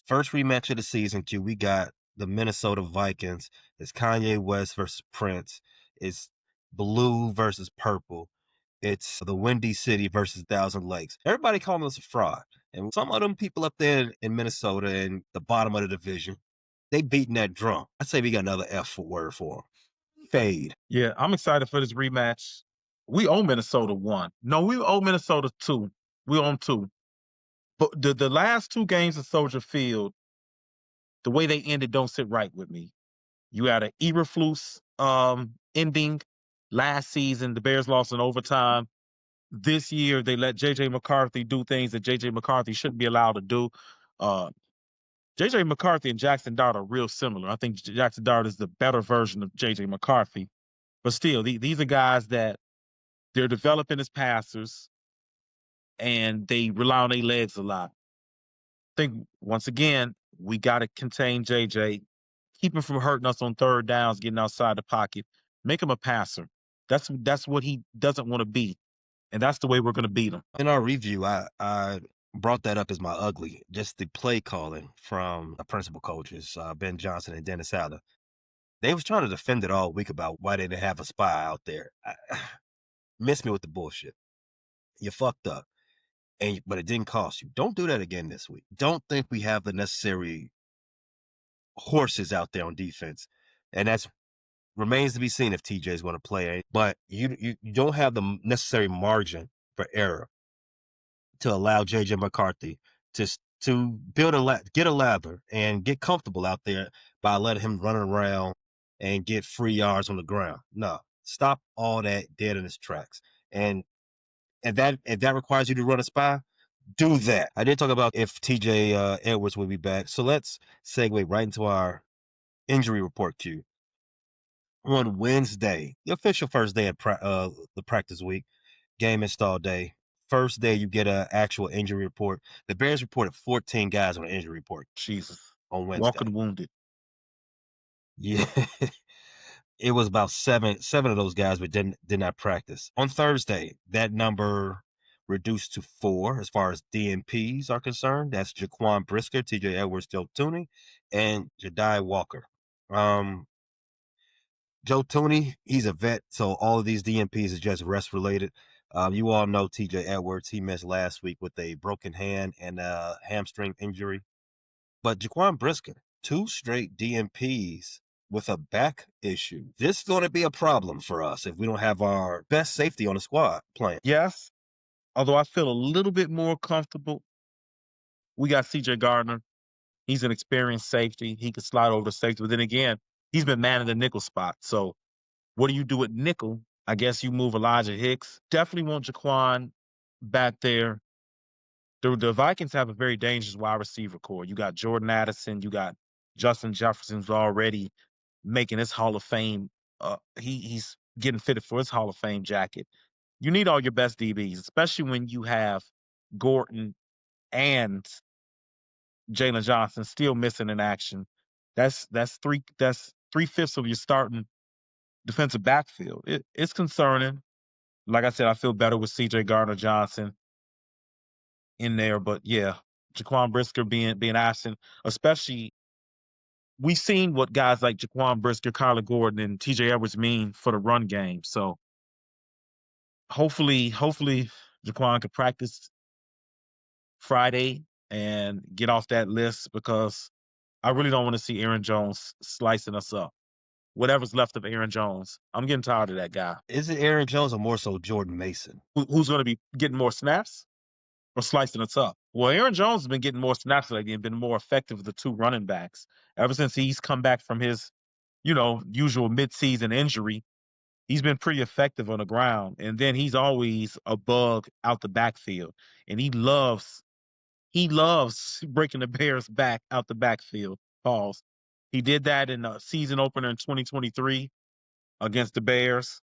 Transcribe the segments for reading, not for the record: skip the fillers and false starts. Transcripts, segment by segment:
First rematch of the season, Q. We got the Minnesota Vikings. It's Kanye West versus Prince. It's blue versus purple. It's the Windy City versus Thousand Lakes. Everybody calling us a fraud. And some of them people up there in Minnesota and the bottom of the division, they beating that drum. I say we got another F word for them. Fade. Yeah, I'm excited for this rematch. We owe Minnesota one. No, we owe Minnesota two. We owe them two. But the last two games at Soldier Field, the way they ended don't sit right with me. You had an Eberflus ending last season. The Bears lost in overtime. This year, they let J.J. McCarthy do things that J.J. McCarthy shouldn't be allowed to do. Uh, J.J. McCarthy and Jackson Dart are real similar. I think Jackson Dart is the better version of J.J. McCarthy. But still, these are guys that they're developing as passers and they rely on their legs a lot. I think, once again, we got to contain JJ, keep him from hurting us on third downs, getting outside the pocket, make him a passer. That's what he doesn't want to be. And that's the way we're going to beat him. In our review, I brought that up as my ugly, just the play calling from the principal coaches, Ben Johnson and Dennis Allen. They was trying to defend it all week about why they didn't have a spy out there. Miss me with the bullshit. You fucked up, but it didn't cost you. Don't do that again this week. Don't think we have the necessary horses out there on defense, and that's remains to be seen if TJ is going to play. But you don't have the necessary margin for error to allow JJ McCarthy to get a lather and get comfortable out there by letting him run around and get free yards on the ground. No, stop all that dead in its tracks. And that if that requires you to run a spy, do that. I did talk about if TJ Edwards will be back. So let's segue right into our injury report queue. On Wednesday, the official first day of the practice week, game install day. First day, you get an actual injury report. The Bears reported 14 guys on an injury report Jesus. on Wednesday. Walking wounded. Yeah, it was about seven of those guys, but did not practice. On Thursday, that number reduced to 4 as far as DNPs are concerned. That's Jaquan Brisker, TJ Edwards, Joe Tooney, and Jedi Walker. Joe Tooney, he's a vet, so all of these DNPs is just rest related. You all know TJ Edwards. He missed last week with a broken hand and a hamstring injury. But Jaquan Brisker, 2 straight DNPs with a back issue. This is going to be a problem for us if we don't have our best safety on the squad playing. Yes. Although I feel a little bit more comfortable. We got CJ Gardner. He's an experienced safety. He could slide over to safety. But then again, he's been manning the nickel spot. So what do you do with nickel? I guess you move Elijah Hicks. Definitely want Jaquan back there. The Vikings have a very dangerous wide receiver core. You got Jordan Addison. You got Justin Jefferson's already making his Hall of Fame. He's getting fitted for his Hall of Fame jacket. You need all your best DBs, especially when you have Gordon and Jalen Johnson still missing in action. That's 3/5 of your starting defensive backfield. It's concerning. Like I said, I feel better with CJ Gardner Johnson in there, but yeah, Jaquan Brisker being absent, especially we've seen what guys like Jaquan Brisker, Kyler Gordon, and TJ Edwards mean for the run game. So hopefully Jaquan can practice Friday and get off that list because I really don't want to see Aaron Jones slicing us up. Whatever's left of Aaron Jones, I'm getting tired of that guy. Is it Aaron Jones or more so Jordan Mason? Who's going to be getting more snaps or slicing us up? Well, Aaron Jones has been getting more snaps lately and been more effective with the 2 running backs ever since he's come back from his, usual midseason injury. He's been pretty effective on the ground, and then he's always a bug out the backfield, and he loves breaking the Bears back out the backfield. Pause. He did that in the season opener in 2023 against the Bears.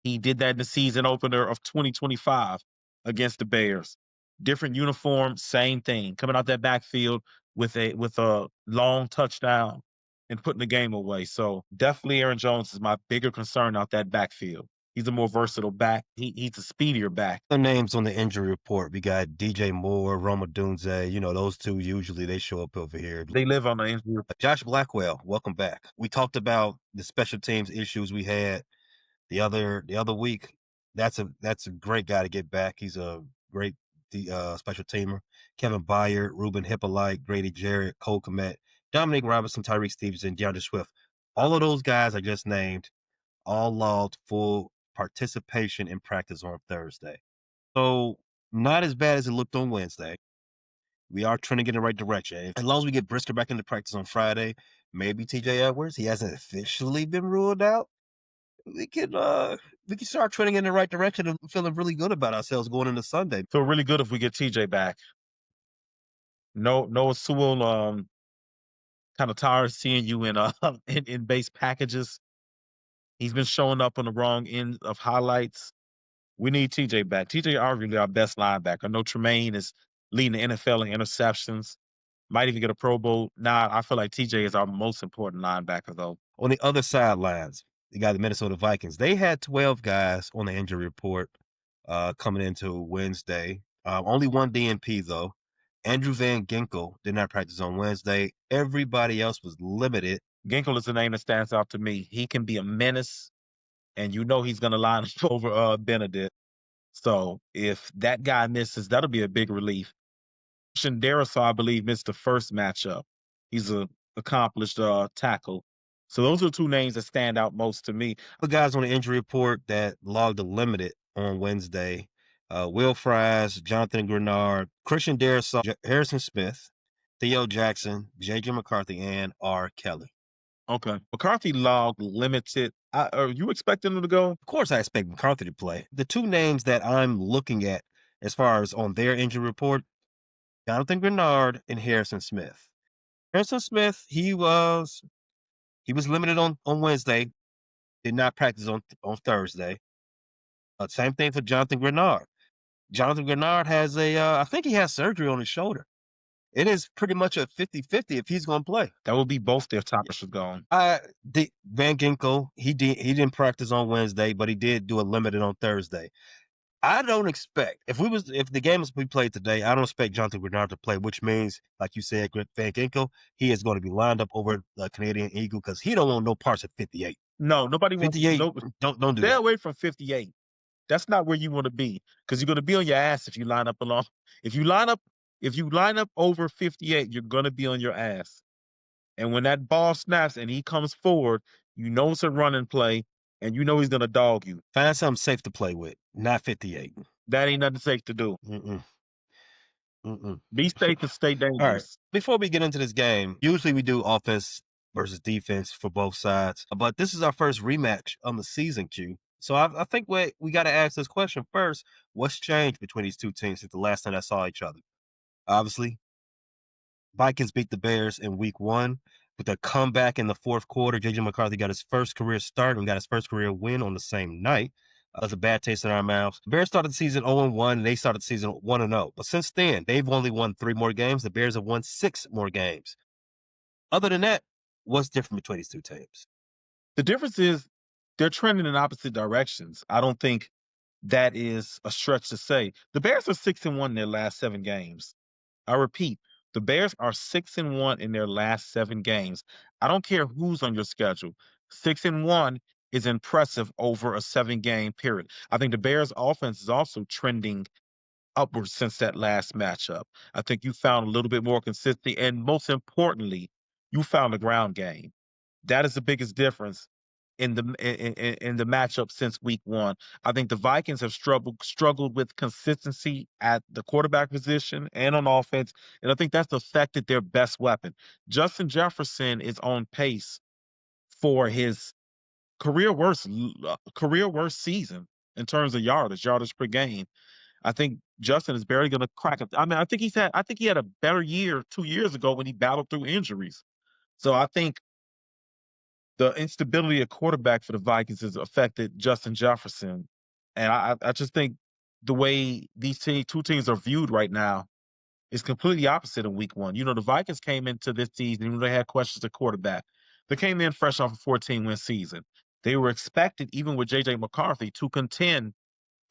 He did that in the season opener of 2025 against the Bears. Different uniform, same thing. Coming out that backfield with a long touchdown and putting the game away. So definitely Aaron Jones is my bigger concern out that backfield. He's a more versatile back. He's a speedier back. Other names on the injury report, we got DJ Moore, Roma Dunze, those 2 usually they show up over here. They live on the injury. Josh Blackwell, welcome back. We talked about the special teams issues we had the other week. That's a great guy to get back. He's a great special teamer. Kevin Byard, Ruben Hippolyte, Grady Jarrett, Cole Kmet, Dominic Robinson, Tyreek Stevenson, DeAndre Swift. All of those guys I just named all logged full participation in practice on Thursday. So not as bad as it looked on Wednesday. We are trending in the right direction. As long as we get Brisker back into practice on Friday, maybe TJ Edwards. He hasn't officially been ruled out. We can start trending in the right direction and feeling really good about ourselves going into Sunday. Feel really good if we get TJ back. No, Noah Sewell, kind of tired of seeing you in in base packages. He's been showing up on the wrong end of highlights. We need TJ back. TJ arguably our best linebacker. I know Tremaine is leading the NFL in interceptions. Might even get a Pro Bowl. Nah, I feel like TJ is our most important linebacker, though. On the other sidelines, you got the Minnesota Vikings. They had 12 guys on the injury report coming into Wednesday. Only one DNP, though. Andrew Van Ginkel did not practice on Wednesday. Everybody else was limited. Ginkle is the name that stands out to me. He can be a menace, and you know he's going to line up over Benedict. So if that guy misses, that'll be a big relief. Darisaw, I believe, missed the first matchup. He's a accomplished tackle. So those are 2 names that stand out most to me. The guys on the injury report that logged a limited on Wednesday, Will Fries, Jonathan Grenard, Christian Darisaw, Harrison Smith, Theo Jackson, J.J. McCarthy, and R. Kelly. Okay. McCarthy logged limited. Are you expecting him to go? Of course, I expect McCarthy to play. The 2 names that I'm looking at as far as on their injury report, Jonathan Grenard and Harrison Smith. Harrison Smith, he was limited on Wednesday, did not practice on Thursday. Same thing for Jonathan Grenard. Jonathan Grenard has I think he has surgery on his shoulder. It is pretty much a 50-50 if he's going to play. That would be both their toppers gone. Van Ginkel, he didn't practice on Wednesday, but he did do a limited on Thursday. I don't expect if the game is we played today, I don't expect Jonathan Grenard to play, which means, like you said, Van Ginkel, he is going to be lined up over the Canadian Eagle because he don't want no parts of 58. No, nobody wants 58, no. don't do Stay that. away from 58. That's not where you want to be because you're going to be on your ass if you line up along. If you line up over 58, you're going to be on your ass. And when that ball snaps and he comes forward, you know it's a running play, and you know he's going to dog you. Find something safe to play with, not 58. That ain't nothing safe to do. Mm-mm. Mm-mm. Be safe and stay All right. dangerous. Before we get into this game, usually we do offense versus defense for both sides, but this is our first rematch on the season, Q. So I think we got to ask this question first. What's changed between these 2 teams since the last time I saw each other? Obviously, Vikings beat the Bears in week 1 with a comeback in the 4th quarter. J.J. McCarthy got his first career start and got his first career win on the same night. That's a bad taste in our mouths. The Bears started the season 0-1, and they started the season 1-0. But since then, they've only won 3 more games. The Bears have won 6 more games. Other than that, what's different between these 2 teams? The difference is they're trending in opposite directions. I don't think that is a stretch to say. The Bears are 6-1 in their last 7 games. I repeat, the Bears are 6-1 in their last 7 games. I don't care who's on your schedule. 6-1 is impressive over a 7-game period. I think the Bears' offense is also trending upwards since that last matchup. I think you found a little bit more consistency, and most importantly, you found the ground game. That is the biggest difference in the matchup since week 1. I think the Vikings have struggled with consistency at the quarterback position and on offense, and I think that's affected their best weapon. Justin Jefferson is on pace for his career worst season in terms of yardage per game. I think Justin is barely going to crack it. I mean, I think he had a better year 2 years ago when he battled through injuries. So I think the instability of quarterback for the Vikings has affected Justin Jefferson. And I just think the way these 2 teams are viewed right now is completely opposite of week 1. You know, the Vikings came into this season, even though they had questions at quarterback. They came in fresh off a 14-win season. They were expected, even with JJ McCarthy, to contend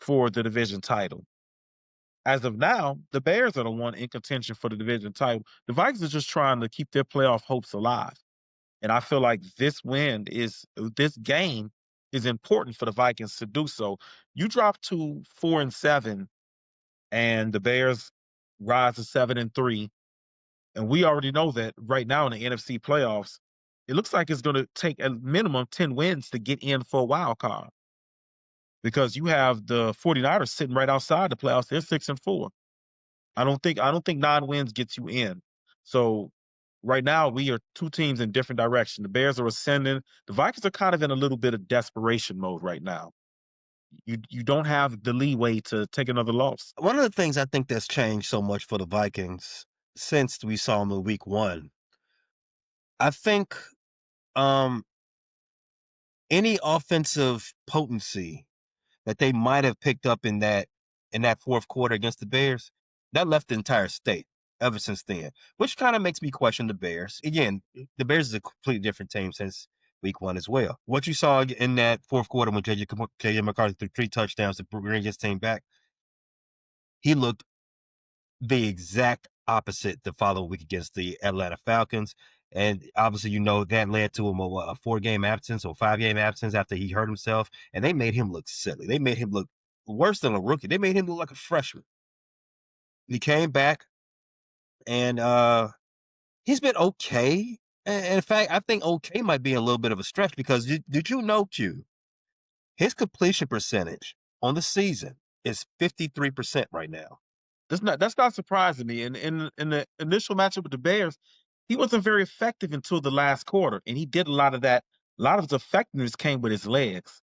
for the division title. As of now, the Bears are the one in contention for the division title. The Vikings are just trying to keep their playoff hopes alive. And I feel like this game is important for the Vikings to do so. You drop to 4-7, and the Bears rise to 7-3. And we already know that right now in the NFC playoffs, it looks like it's going to take a minimum 10 wins to get in for a wild card because you have the 49ers sitting right outside the playoffs. They're 6-4. I don't think 9 wins gets you in. So right now we are two teams in different directions. The Bears are ascending. The Vikings are kind of in a little bit of desperation mode right now. You don't have the leeway to take another loss. One of the things I think that's changed so much for the Vikings since we saw them in week 1, I think, um, any offensive potency that they might have picked up in that 4th quarter against the Bears, that left the entire state ever since then, which kinda makes me question the Bears. Again, the Bears is a completely different team since week 1 as well. What you saw in that 4th quarter when JJ McCarthy threw 3 touchdowns to bring his team back, he looked the exact opposite the following week against the Atlanta Falcons. And obviously, that led to him a 4-game absence or 5-game absence after he hurt himself. And they made him look silly. They made him look worse than a rookie. They made him look like a freshman. He came back and he's been okay. And in fact, I think okay might be a little bit of a stretch because did you know, Q, his completion percentage on the season is 53% right now. That's not surprising me. In the initial matchup with the Bears, he wasn't very effective until the last quarter, and he did a lot of that. A lot of his effectiveness came with his legs.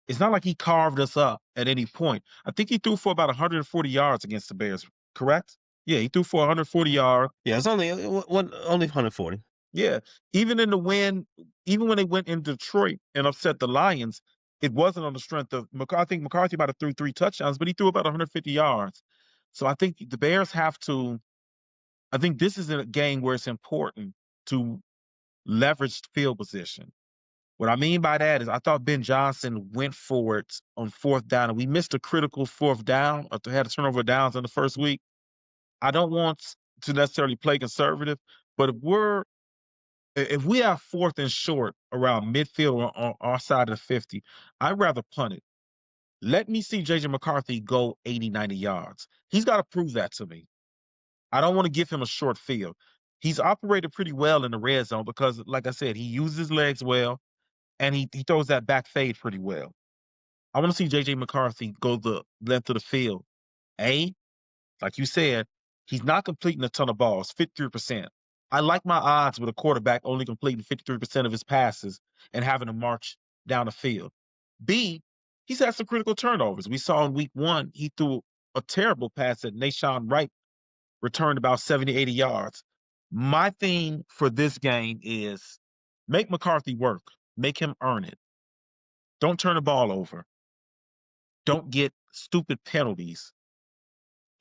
It's not like he carved us up at any point. I think he threw for about 140 yards against the Bears, correct? Yeah, he threw for 140 yards. Yeah, it's only 140. Yeah, even in the win, even when they went in Detroit and upset the Lions, it wasn't on the strength of McCarthy. I think McCarthy might have threw 3 touchdowns, but he threw about 150 yards. So I think the Bears have to. I think this is a game where it's important to leverage field position. What I mean by that is I thought Ben Johnson went for it on 4th down, and we missed a critical 4th down or had a turnover downs in the first week. I don't want to necessarily play conservative, but if we have 4th and short around midfield or on our side of the 50, I'd rather punt it. Let me see JJ McCarthy go 80, 90 yards. He's got to prove that to me. I don't want to give him a short field. He's operated pretty well in the red zone because, like I said, he uses his legs well and he throws that back fade pretty well. I want to see JJ McCarthy go the length of the field. Like you said, he's not completing a ton of balls, 53%. I like my odds with a quarterback only completing 53% of his passes and having to march down the field. B, he's had some critical turnovers. We saw in week 1, he threw a terrible pass that Nashawn Wright returned about 70, 80 yards. My theme for this game is make McCarthy work, make him earn it. Don't turn the ball over. Don't get stupid penalties.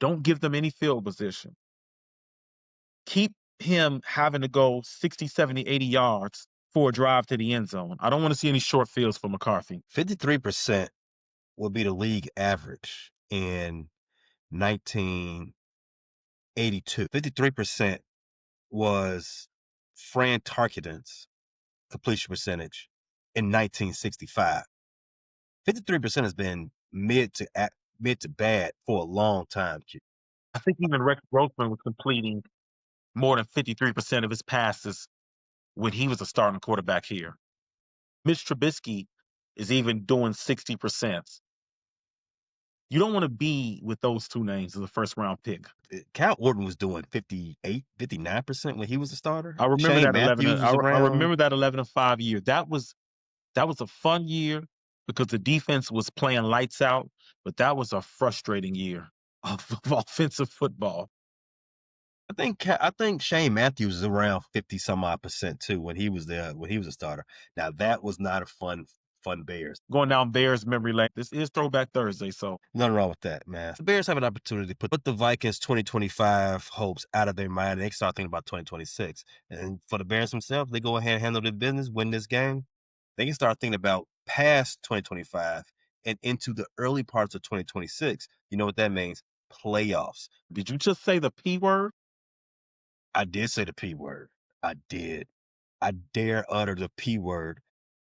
Don't give them any field position. Keep him having to go 60, 70, 80 yards for a drive to the end zone. I don't want to see any short fields for McCarthy. 53% will be the league average in 1982. 53% was Fran Tarkenton's completion percentage in 1965. 53% has been mid to bad for a long time. I think even Rex Grossman was completing more than 53% of his passes when he was a starting quarterback here. Mitch Trubisky is even doing 60%. You don't want to be with those two names as a first round pick. Cal Orton was doing 58, 59% when he was a starter. I remember Shane that 11. Matthews was I around. remember that 11-5 year. That was a fun year because the defense was playing lights out, but that was a frustrating year of offensive football. I think Shane Matthews was around 50 some odd percent too when he was there when he was a starter. Now that was not a fun Bears. Going down Bears memory lane. This is Throwback Thursday, so Nothing wrong with that, man. The Bears have an opportunity to put the Vikings 2025 hopes out of their mind and they start thinking about 2026. And for the Bears themselves, they go ahead and handle their business, win this game. they can start thinking about past 2025 and into the early parts of 2026. You know what that means? Playoffs. Did you just say the P word? I did say the P word. I did. I dare utter the P word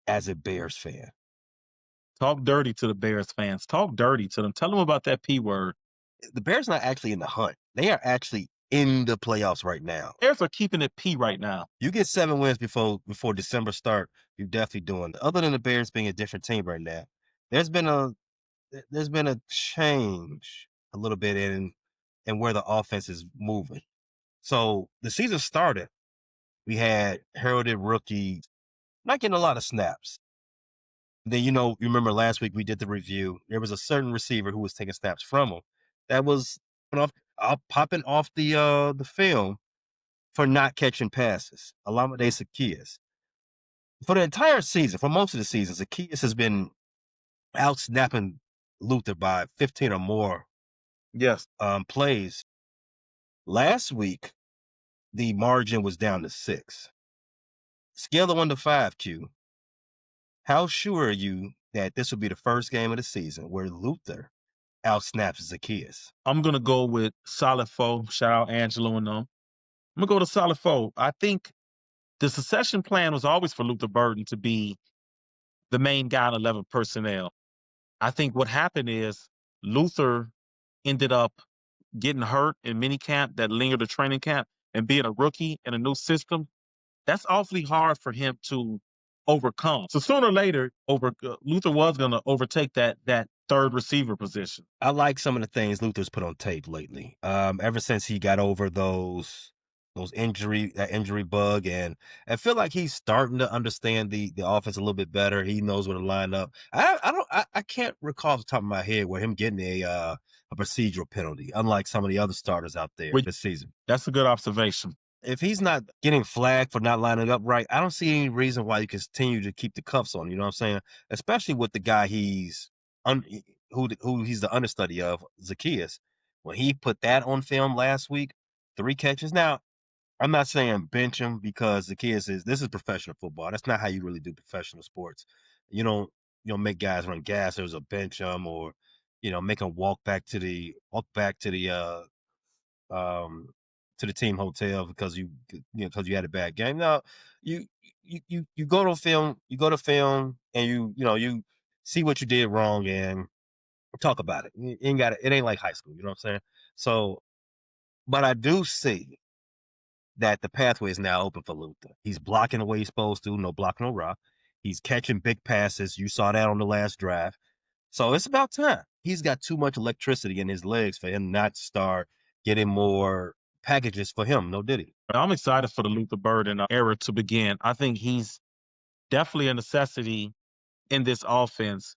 as a Bears fan. Talk dirty to the Bears fans. Talk dirty to them. Tell them about that P word. The Bears not actually in the hunt. They are actually in the playoffs right now. Bears are keeping it P right now. You get 7 wins before December start, you're definitely doing it. Other than the Bears being a different team right now, there's been a there's been a change a little bit in where the offense is moving. So the season started, we had heralded rookies not getting a lot of snaps. Then you remember last week we did the review. There was a certain receiver who was taking snaps from him that was popping off the film for not catching passes. Alameda Zaccheaus. For the entire season, for most of the season, Zaccheaus has been out snapping Luther by 15 or more Yes. plays. Last week, the margin was down to 6. Scale of 1 to 5, Q. How sure are you that this will be the first game of the season where Luther outsnaps Zacchaeus? I'm gonna go with solid foe. Shout out Angelo and them. I'm gonna go to solid foe. I think the succession plan was always for Luther Burden to be the main guy in 11 personnel. I think what happened is Luther ended up getting hurt in minicamp that lingered to training camp, and being a rookie in a new system, that's awfully hard for him to overcome. So sooner or later, Luther was going to overtake that third receiver position. I like some of the things Luther's put on tape lately. Ever since he got over that injury bug, and I feel like he's starting to understand the offense a little bit better. He knows where to line up. I can't recall off the top of my head where him getting a procedural penalty, unlike some of the other starters out there Which this season. that's a good observation. If he's not getting flagged for not lining up right, I don't see any reason why you continue to keep the cuffs on. You know what I'm saying? Especially with the guy un, who he's the understudy of, Zacchaeus. When he put that on film last week, 3 catches. Now, I'm not saying bench him because Zacchaeus this is professional football. That's not how you really do professional sports. You don't make guys run gassers or bench them or make them um to the team hotel because because you had a bad game. No, you you go to film and you see what you did wrong and talk about it. You ain't got it ain't like high school, you know what I'm saying? So, but I do see that the pathway is now open for Luther. He's blocking the way he's supposed to, no block, no rock. He's catching big passes. You saw that on the last drive. So it's about time. He's got too much electricity in his legs for him not to start getting more packages for him. No diddy. I'm excited for the Luther Burden era to begin. I think he's definitely a necessity in this offense.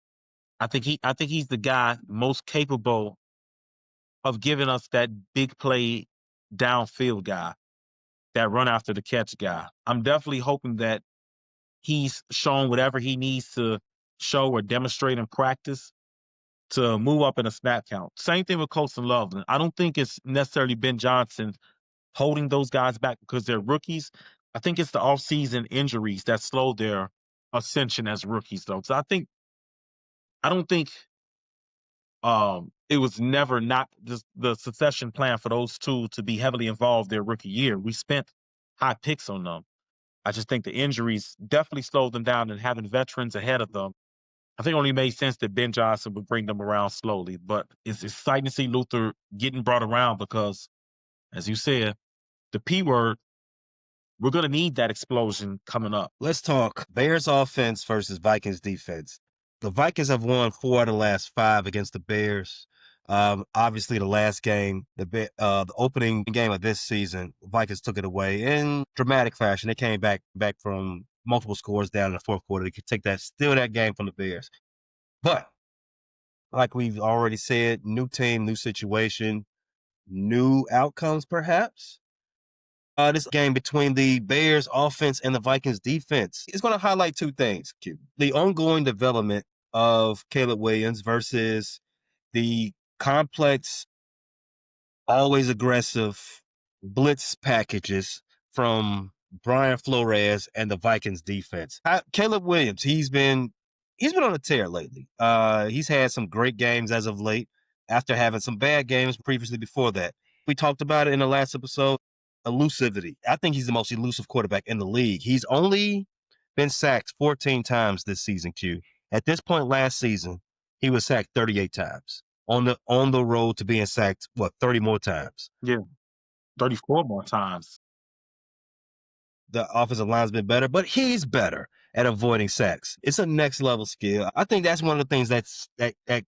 I think he's the guy most capable of giving us that big play downfield guy, that run after the catch guy. I'm definitely hoping that he's shown whatever he needs to show or demonstrate in practice to move up in a snap count. Same thing with Colson Loveland. I don't think it's necessarily Ben Johnson holding those guys back because they're rookies. I think it's the offseason injuries that slowed their ascension as rookies, though. So I don't think it was never not just the succession plan for those two to be heavily involved their rookie year. We spent high picks on them. I just think the injuries definitely slowed them down, and having veterans ahead of them, I think it only made sense that Ben Johnson would bring them around slowly. But it's exciting to see Luther getting brought around because, as you said, the P word, we're going to need that explosion coming up. Let's talk Bears offense versus Vikings defense. The Vikings have won 4 of the last 5 against the Bears. Obviously, the last game, the opening game of this season, the Vikings took it away in dramatic fashion. They came back from multiple scores down in the fourth quarter. They could steal that game from the Bears. But like we've already said, new team, new situation, new outcomes, perhaps. This game between the Bears offense and the Vikings defense is going to highlight 2 things, Q. The ongoing development of Caleb Williams versus the complex, always aggressive blitz packages from Brian Flores and the Vikings defense. Caleb Williams, he's been on a tear lately. He's had some great games as of late after having some bad games previously before that. We talked about it in the last episode. Elusivity. I think he's the most elusive quarterback in the league. He's only been sacked 14 times this season, Q. At this point last season, he was sacked 38 times. On the road to being sacked, 30 more times. Yeah, 34 more times. The offensive line's been better, but he's better at avoiding sacks. It's a next level skill. I think that's one of the things that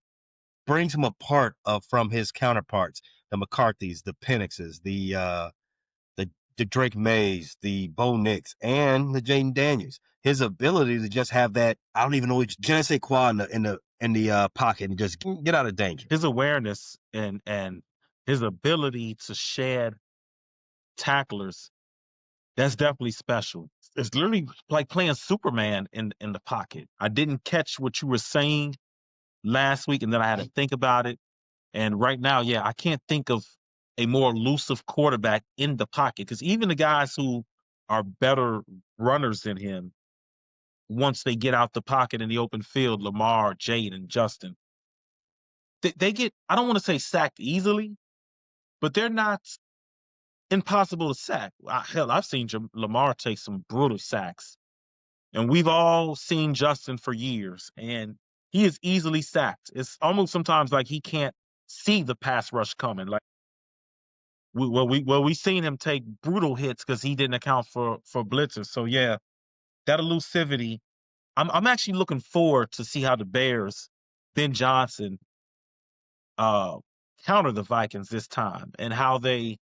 brings him apart from his counterparts, the McCarthys, the Penixes, the Drake Mays, the Bo Nix, and the Jaden Daniels. His ability to just have that, I don't even know, je ne sais quoi in the pocket and just get out of danger. His awareness and his ability to shed tacklers, that's definitely special. It's literally like playing Superman in the pocket. I didn't catch what you were saying last week, and then I had to think about it. And right now, yeah, I can't think of a more elusive quarterback in the pocket because even the guys who are better runners than him, once they get out the pocket in the open field, Lamar, Jade, and Justin, they get, I don't want to say sacked easily, but they're not impossible to sack. Hell, I've seen Lamar take some brutal sacks, and we've all seen Justin for years, and he is easily sacked. It's almost sometimes like he can't see the pass rush coming. Like we seen him take brutal hits because he didn't account for blitzers. So yeah, that elusivity. I'm actually looking forward to see how the Bears, Ben Johnson, uh, counter the Vikings this time, and how they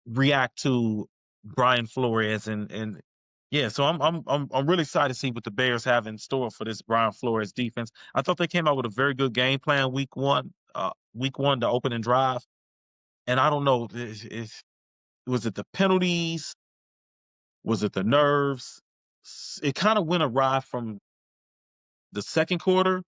react to Brian Flores and yeah, so I'm really excited to see what the Bears have in store for this Brian Flores defense. I thought they came out with a very good game plan week one, the opening drive, and I don't know if was it the penalties, was it the nerves? It kind of went awry from the second quarter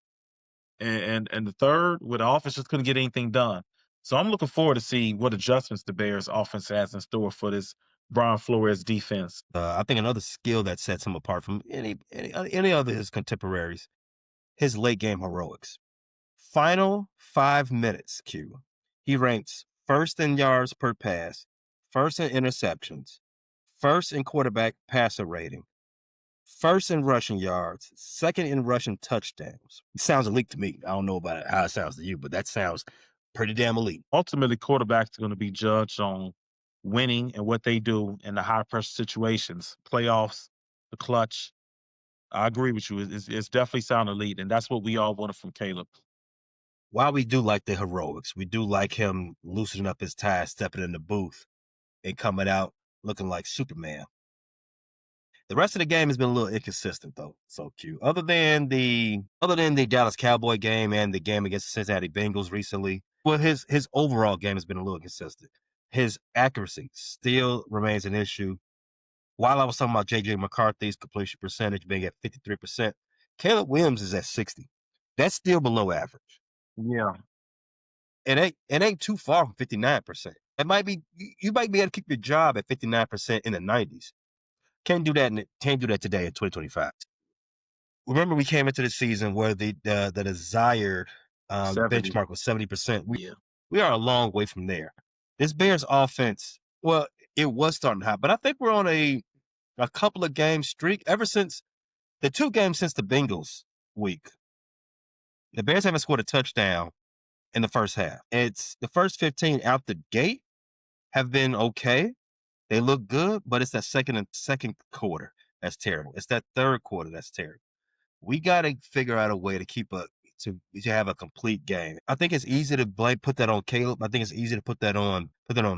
and the third, where the offense just couldn't get anything done. So I'm looking forward to see what adjustments the Bears offense has in store for this Brian Flores defense. I think another skill that sets him apart from any other of his contemporaries, his late game heroics. Final 5 minutes, Q. He ranks first in yards per pass, first in interceptions, first in quarterback passer rating, first in rushing yards, second in rushing touchdowns. It sounds elite to me. I don't know about how it sounds to you, but that sounds pretty damn elite. Ultimately, quarterbacks are going to be judged on winning and what they do in the high pressure situations, playoffs, the clutch. I agree with you. It's definitely sound elite, and that's what we all wanted from Caleb. While we do like the heroics, we do like him loosening up his ties, stepping in the booth, and coming out looking like Superman. The rest of the game has been a little inconsistent though. So cute. Other than the Dallas Cowboy game and the game against the Cincinnati Bengals recently, well, his overall game has been a little consistent. His accuracy still remains an issue. While I was talking about JJ McCarthy's completion percentage being at 53%, Caleb Williams is at 60. That's still below average. Yeah. It ain't too far from 59%. It might be you might be able to keep your job at 59% in the 90s. Can't do that today in 2025. Remember, we came into the season where the desired 70. benchmark was 70%. We Yeah. we are a long way from there. This Bears offense, well, it was starting hot, but I think we're on a couple of game streak ever since the 2 games since the Bengals week. The Bears haven't scored a touchdown in the first half. It's the first 15 out the gate have been okay. They look good, but it's that second quarter that's terrible. It's that third quarter that's terrible. We got to figure out a way to to have a complete game. I think it's easy to put that on Caleb. I think it's easy to put that on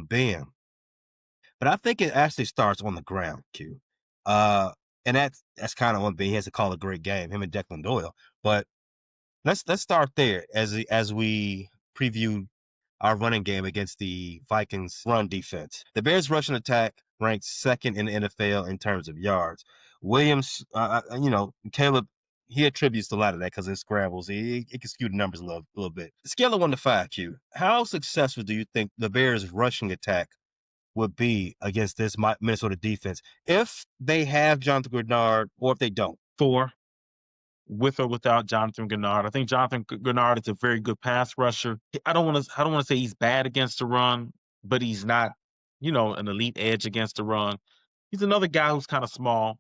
Ben. But I think it actually starts on the ground, Q. Uh, and that's kind of on Ben. He has to call a great game, him and Declan Doyle. But let's start there as we preview our running game against the Vikings run defense. The Bears rushing attack ranks second in the NFL in terms of yards. Williams, Caleb, he attributes a lot of that because it scrambles. It can skew the numbers a little bit. Scale of 1 to 5, Q. How successful do you think the Bears rushing attack would be against this Minnesota defense if they have Jonathan Grenard or if they don't. 4, with or without Jonathan Grenard. I think Jonathan Grenard is a very good pass rusher. I don't want to say he's bad against the run, but he's not, an elite edge against the run. He's another guy who's kind of small.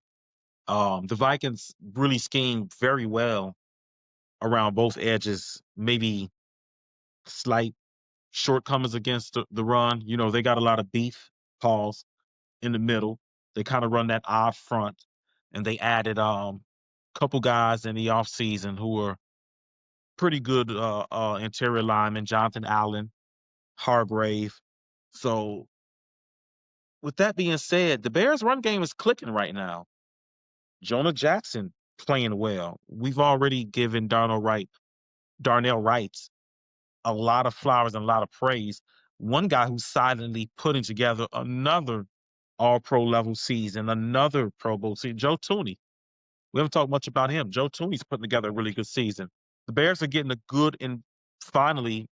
The Vikings really scheme very well around both edges, maybe slight shortcomings against the run. They got a lot of beef calls in the middle. They kind of run that odd front, and they added couple guys in the offseason who were pretty good interior linemen, Jonathan Allen, Hargrave. So with that being said, the Bears run game is clicking right now. Jonah Jackson playing well. We've already given Darnell Wright a lot of flowers and a lot of praise. One guy who's silently putting together another all pro level season, another Pro Bowl season, Joe Tooney. We haven't talked much about him. Joe Tooney's putting together a really good season. The Bears are getting a good and finally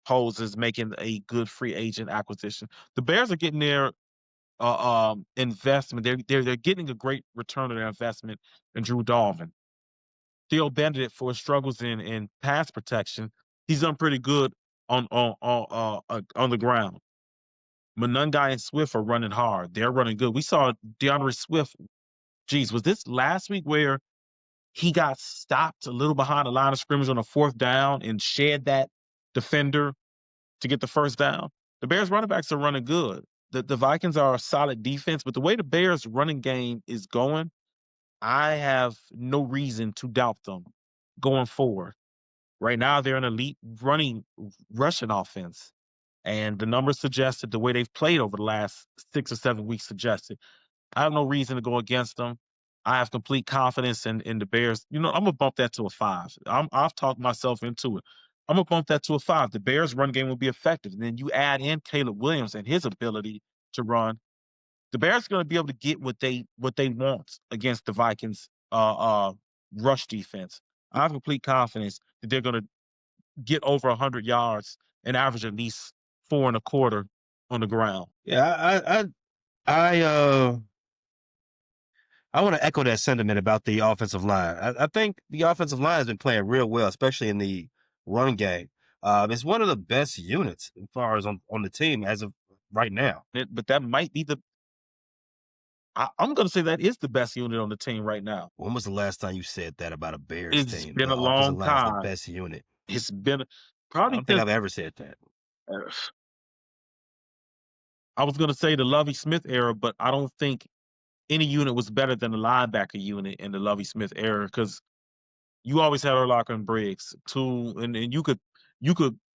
Pose making a good free agent acquisition. The Bears are getting their investment. They're getting a great return on their investment in Drew Dalvin. Theo Benedict for his struggles in pass protection, he's done pretty good on the ground. Monungai and Swift are running hard. They're running good. We saw DeAndre Swift. Geez, was this last week where he got stopped a little behind the line of scrimmage on a 4th down and shed that defender to get the first down? The Bears running backs are running good. The Vikings are a solid defense, but the way the Bears running game is going, I have no reason to doubt them going forward. Right now, they're an elite rushing offense. And the numbers suggested the way they've played over the last 6 or 7 weeks suggested. I have no reason to go against them. I have complete confidence in the Bears. I'm gonna bump that to a 5. I've talked myself into it. I'm gonna bump that to a 5. The Bears' run game will be effective. And then you add in Caleb Williams and his ability to run. The Bears are gonna be able to get what they want against the Vikings rush defense. I have complete confidence that they're gonna get over 100 yards and average at least 4 and a quarter on the ground. Yeah, I I want to echo that sentiment about the offensive line. I think the offensive line has been playing real well, especially in the run game. It's one of the best units as far as on the team as of right now. But that might be I'm going to say that is the best unit on the team right now. When was the last time you said that about a Bears It's team? been The a offensive long line is the time. best unit. It's been I probably don't think because I've ever said that. uh, I was going to say the Lovey Smith era, but I don't think any unit was better than the linebacker unit in the Lovey Smith era because you always had Urlacher and Briggs, two, and you could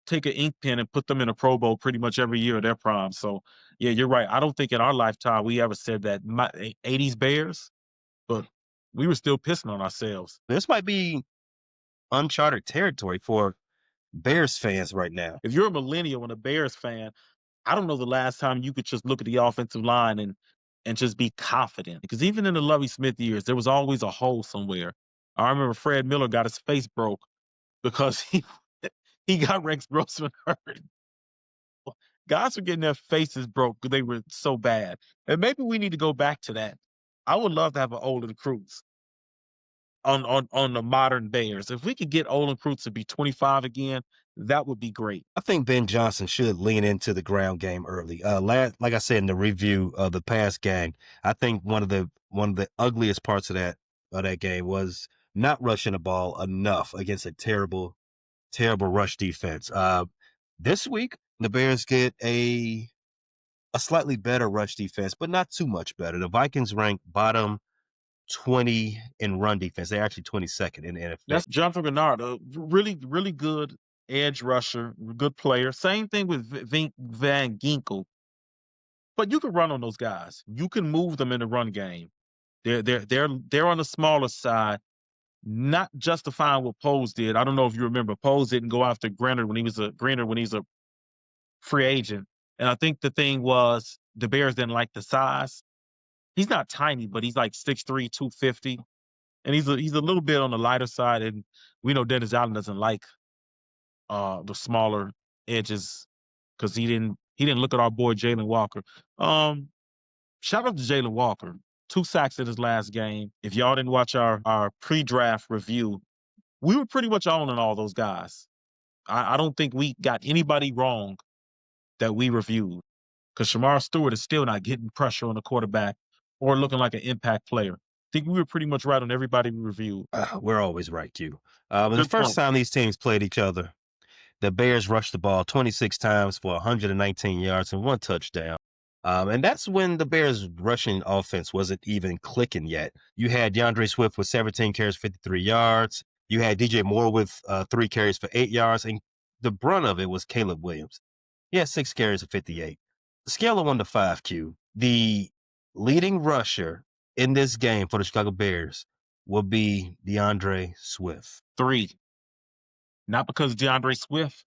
take an ink pen and put them in a Pro Bowl pretty much every year of their prime. So yeah, you're right. I don't think in our lifetime we ever said that 80s Bears, but we were still pissing on ourselves. This might be uncharted territory for Bears fans right now. If you're a millennial and a Bears fan, I don't know the last time you could just look at the offensive line and just be confident. Because even in the Lovey Smith years, there was always a hole somewhere. I remember Fred Miller got his face broke because he got Rex Grossman hurt. Guys were getting their faces broke because they were so bad. And maybe we need to go back to that. I would love to have an Olin Cruz on the modern Bears. If we could get Olin Cruz to be 25 again, that would be great. I think Ben Johnson should lean into the ground game early. Like I said in the review of the past game, I think one of the ugliest parts of that game was not rushing the ball enough against a terrible rush defense. This week the Bears get a slightly better rush defense, but not too much better. The Vikings rank bottom 20 in run defense. They're actually 22nd in the NFL. That's Jonathan Grenard, a really, really good edge rusher, good player. Same thing with Van Ginkel. But you can run on those guys. You can move them in the run game. They're on the smaller side, not justifying what Pose did. I don't know if you remember, Pose didn't go after Grenard when he was a free agent. And I think the thing was the Bears didn't like the size. He's not tiny, but he's like 6'3", 250. And he's a little bit on the lighter side. And we know Dennis Allen doesn't like the smaller edges because he didn't He didn't look at our boy Jalen Walker. Um, Shout out to Jalen Walker. 2 sacks in his last game. If y'all didn't watch our pre-draft review, we were pretty much on all those guys. I don't think we got anybody wrong that we reviewed because Shamar Stewart is still not getting pressure on the quarterback or looking like an impact player. I think we were pretty much right on everybody we reviewed. We're always right, Q. The Good first point. time these teams played each other, the Bears rushed the ball 26 times for 119 yards and 1 touchdown. And that's when the Bears' rushing offense wasn't even clicking yet. You had DeAndre Swift with 17 carries, 53 yards. You had DJ Moore with 3 carries for 8 yards. And the brunt of it was Caleb Williams. He had 6 carries for 58. Scale of 1 to 5, Q. The leading rusher in this game for the Chicago Bears will be DeAndre Swift. 3. Not because DeAndre Swift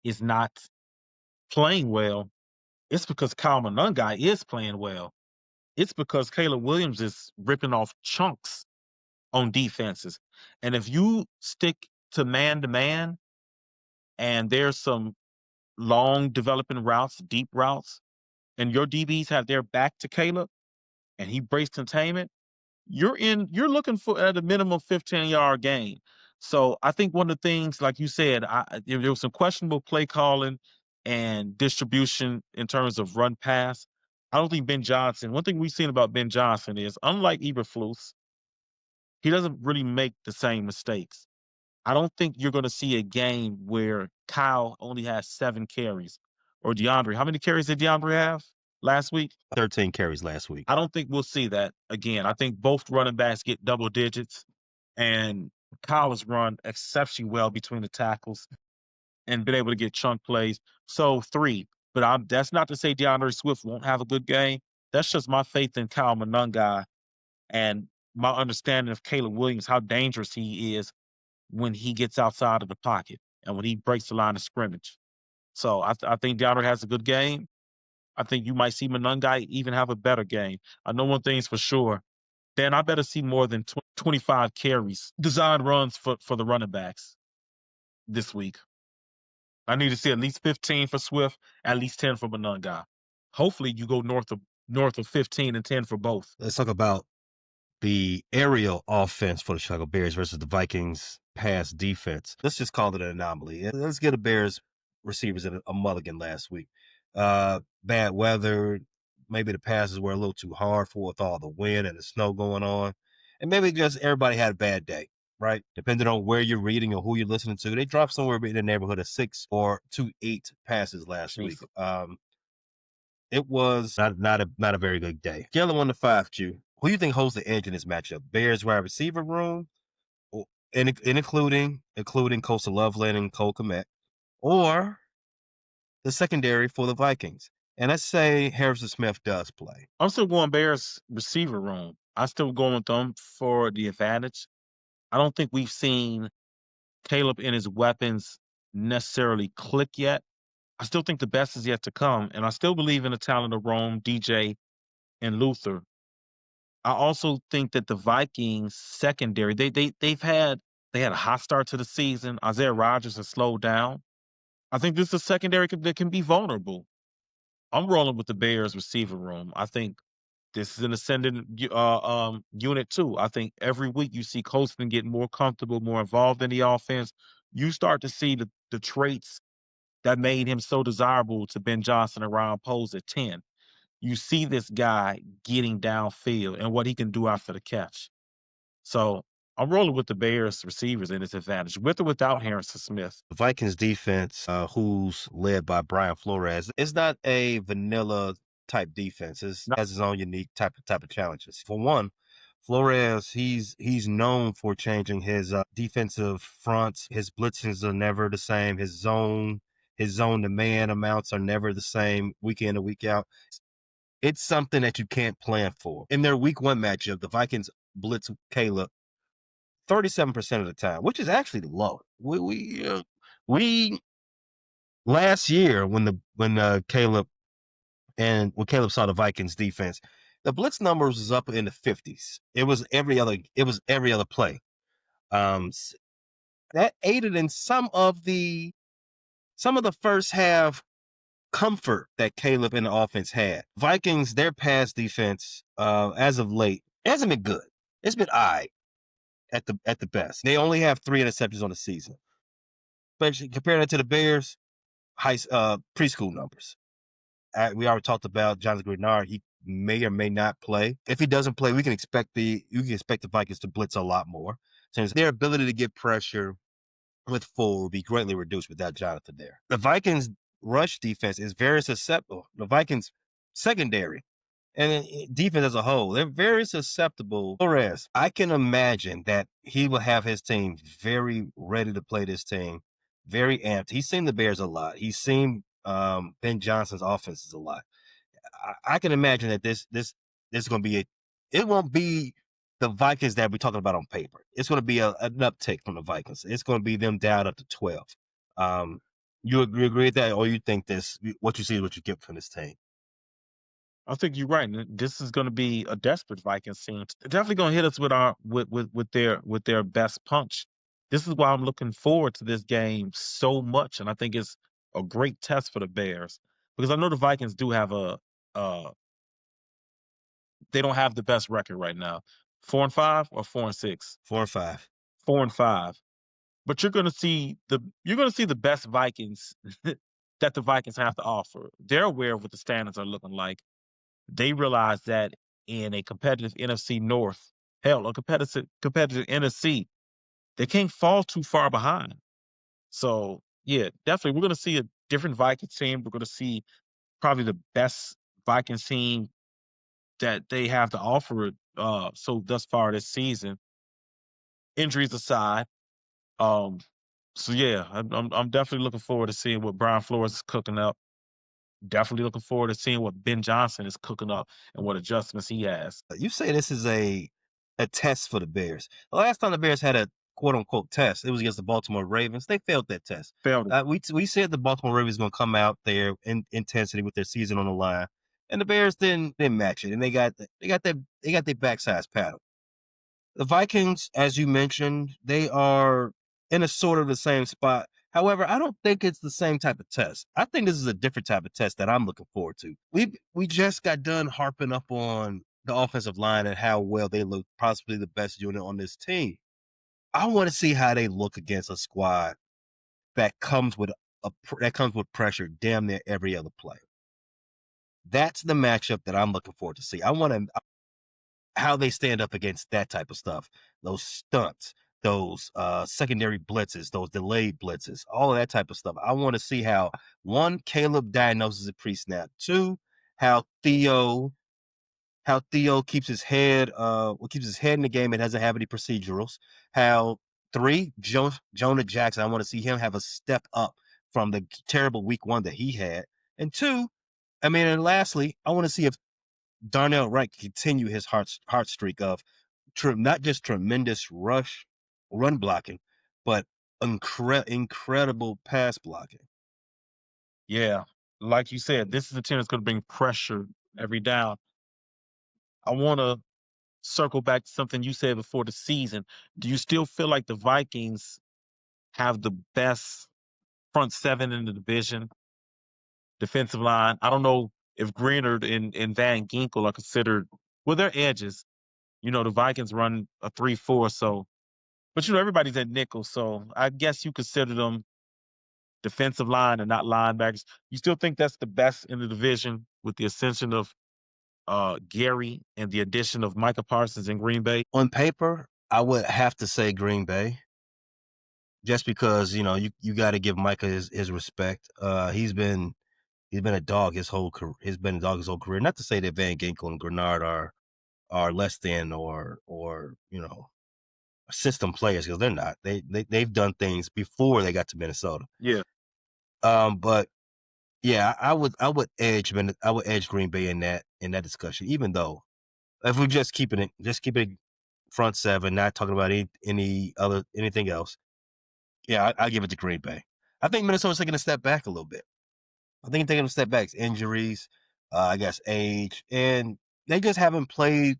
is not playing well. It's because Kyle Monangai is playing well. It's because Caleb Williams is ripping off chunks on defenses. And if you stick to man and there's some long developing routes, deep routes, and your DBs have their back to Caleb and he breaks containment, you're looking for at a minimum 15-yard gain. So I think one of the things, like you said, there was some questionable play calling and distribution in terms of run pass. I don't think Ben Johnson. One thing we've seen about Ben Johnson is, unlike Eberflus, he doesn't really make the same mistakes. I don't think you're going to see a game where Kyle only has 7 carries or DeAndre. How many carries did DeAndre have last week? 13 carries last week. I don't think we'll see that again. I think both running backs get double digits, and Kyle has run exceptionally well between the tackles and been able to get chunk plays. So 3, but that's not to say DeAndre Swift won't have a good game. That's just my faith in Kyle Monangai and my understanding of Caleb Williams, how dangerous he is when he gets outside of the pocket and when he breaks the line of scrimmage. So I think DeAndre has a good game. I think you might see Monangai even have a better game. I know one thing's for sure. Dan, I better see more than 25 carries, design runs for the running backs this week. I need to see at least 15 for Swift, at least 10 for Monangai. Hopefully you go north of 15 and 10 for both. Let's talk about the aerial offense for the Chicago Bears versus the Vikings pass defense. Let's just call it an anomaly. Let's get the Bears receivers a mulligan last week. Bad weather. Maybe the passes were a little too hard for with all the wind and the snow going on. And maybe just everybody had a bad day, right? Depending on where you're reading or who you're listening to. They dropped somewhere in the neighborhood of 6 or to 8 passes last week. It was not a very good day. Scale of 1 to 5, Q. Who do you think holds the edge in this matchup? Bears wide receiver room, or, including Coastal Loveland and Cole Kmet, or the secondary for the Vikings? And let's say Harrison Smith does play. I'm still going Bears receiver room. I still going with them for the advantage. I don't think we've seen Caleb and his weapons necessarily click yet. I still think the best is yet to come, and I still believe in the talent of Rome, DJ, and Luther. I also think that the Vikings secondary, they had a hot start to the season. Isaiah Rodgers has slowed down. I think this is a secondary that can be vulnerable. I'm rolling with the Bears receiver room. I think this is an ascending unit too. I think every week you see Colston getting more comfortable, more involved in the offense. You start to see the traits that made him so desirable to Ben Johnson around Pose at 10. You see this guy getting downfield and what he can do after the catch. So I'm rolling with the Bears receivers in its advantage, with or without Harrison Smith. The Vikings defense, who's led by Brian Flores, is not a vanilla type defense. It Not has its own unique type of challenges. For one, Flores, he's known for changing his defensive fronts. His blitzes are never the same. His zone to man amounts are never the same week in and week out. It's something that you can't plan for. In their week 1 matchup, the Vikings blitz Caleb 37% of the time, which is actually low. We last year when Caleb saw the Vikings defense, the blitz numbers was up in the 50s. It was every other play. That aided in some of the first half comfort that Caleb and the offense had. Vikings, their pass defense, as of late, hasn't been good. It's been I at the best. They only have 3 interceptions on the season. Especially comparing that to the Bears, preschool numbers. We already talked about Jonathan Grenard. He may or may not play. If he doesn't play, we can expect the Vikings to blitz a lot more, since their ability to get pressure with full will be greatly reduced without Jonathan there. The Vikings rush defense is very susceptible. The Vikings secondary and defense as a whole, they're very susceptible. Whereas I can imagine that he will have his team very ready to play this team, very amped. He's seen the Bears a lot. He's seen Ben Johnson's offenses a lot. I can imagine that this is going to be it won't be the Vikings that we're talking about on paper. It's going to be an uptick from the Vikings. It's going to be them down up to 12. Um, you agree with that, or you think what you see is what you get from this team? I think you're right. And this is going to be a desperate Vikings team. They're definitely going to hit us with our with their best punch. This is why I'm looking forward to this game so much, and I think it's a great test for the Bears because I know the Vikings do have uh they don't have the best record right now, 4-5 or 4-6, 4-5. 4-5. But you're going to see the best Vikings that the Vikings have to offer. They're aware of what the standards are looking like. They realize that in a competitive NFC North, hell, a competitive NFC, they can't fall too far behind. So yeah, definitely, we're going to see a different Vikings team. We're going to see probably the best Vikings team that they have to offer. So thus far this season, injuries aside, um, so yeah, I'm definitely looking forward to seeing what Brian Flores is cooking up. Definitely looking forward to seeing what Ben Johnson is cooking up and what adjustments he has. You say this is a test for the Bears. The last time the Bears had a quote unquote test, it was against the Baltimore Ravens. They failed that test. Failed it. We said the Baltimore Ravens going to come out there in intensity with their season on the line, and the Bears didn't match it, and they got their backsides paddled. The Vikings, as you mentioned, they are in a sort of the same spot. However, I don't think it's the same type of test. I think this is a different type of test that I'm looking forward to. We just got done harping up on the offensive line and how well they look, possibly the best unit on this team. I want to see how they look against a squad that comes with pressure damn near every other play. That's the matchup that I'm looking forward to see. I want to how they stand up against that type of stuff, those stunts, those secondary blitzes, those delayed blitzes, all of that type of stuff. I want to see how one, Caleb diagnoses it pre-snap. Two, how Theo keeps his head keeps his head in the game and doesn't have any procedurals. How three, Jonah Jackson, I want to see him have a step up from the terrible week one that he had. And two, and lastly, I want to see if Darnell Wright continue his heart streak of not just tremendous run blocking, but incredible pass blocking. Yeah, like you said, this is a team that's going to bring pressure every down. I want to circle back to something you said before the season. Do you still feel like the Vikings have the best front seven in the division, defensive line? I don't know if Greenard and Van Ginkel are considered, well, they're edges. The Vikings run a 3-4, so, but everybody's at nickel, so I guess you consider them defensive line and not linebackers. You still think that's the best in the division with the ascension of Gary and the addition of Micah Parsons in Green Bay? On paper, I would have to say Green Bay, just because you got to give Micah his respect. He's been a dog his whole career. He's been a dog his whole career. Not to say that Van Ginkel and Grenard are less than or system players, because they're not. They've done things before they got to Minnesota. Yeah, But yeah, I would edge Green Bay in that discussion. Even though if we just keep it front seven, not talking about anything else. Yeah, I give it to Green Bay. I think Minnesota's taking a step back a little bit. I think taking a step back is injuries, I guess age, and they just haven't played.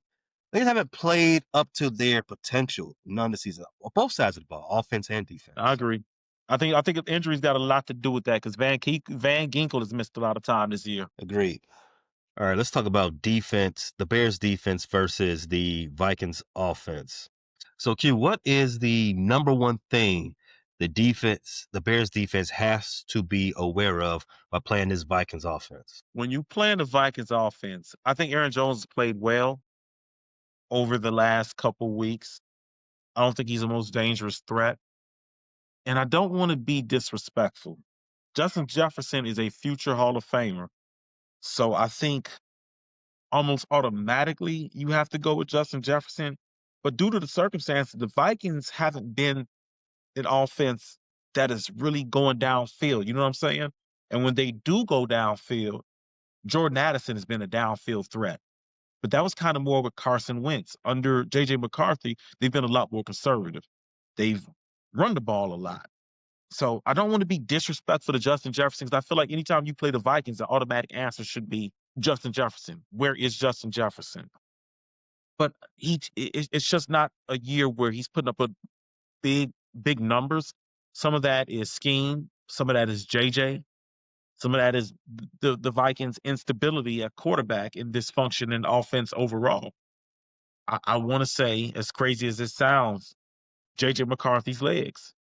They just haven't played up to their potential none of the season. On both sides of the ball, offense and I defense. agree. I think injuries got a lot to do with that because Van Ginkel has missed a lot of time this year. Agreed. All right, let's talk about defense, the Bears defense versus the Vikings offense. So, Q, what is the number one thing the Bears defense has to be aware of by playing this Vikings offense? When you play in the Vikings offense, I think Aaron Jones has played well over the last couple weeks. I don't think he's the most dangerous threat. And I don't want to be disrespectful. Justin Jefferson is a future Hall of Famer. So I think almost automatically you have to go with Justin Jefferson. But due to the circumstances, the Vikings haven't been an offense that is really going downfield. You know what I'm saying? And when they do go downfield, Jordan Addison has been a downfield threat. But that was kind of more with Carson Wentz. Under JJ McCarthy, they've been a lot more conservative. They've run the ball a lot. So I don't want to be disrespectful to Justin Jefferson because I feel like anytime you play the Vikings, the automatic answer should be Justin Jefferson. Where is Justin Jefferson? But it's just not a year where he's putting up a big numbers. Some of that is scheme. Some of that is JJ. Some of that is the Vikings' instability at quarterback and dysfunction in offense overall. I want to say, as crazy as it sounds, JJ McCarthy's legs.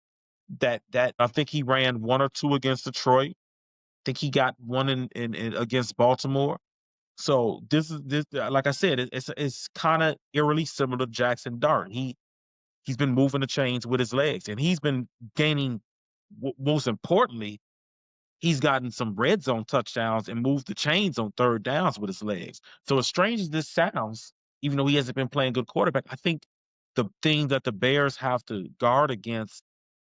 That I think he ran one or two against Detroit. I think he got one in against Baltimore. So this like I said, it's kind of eerily similar to Jackson Dart. He's been moving the chains with his legs, and he's been gaining. Most importantly, he's gotten some red zone touchdowns and moved the chains on third downs with his legs. So as strange as this sounds, even though he hasn't been playing good quarterback, I think the thing that the Bears have to guard against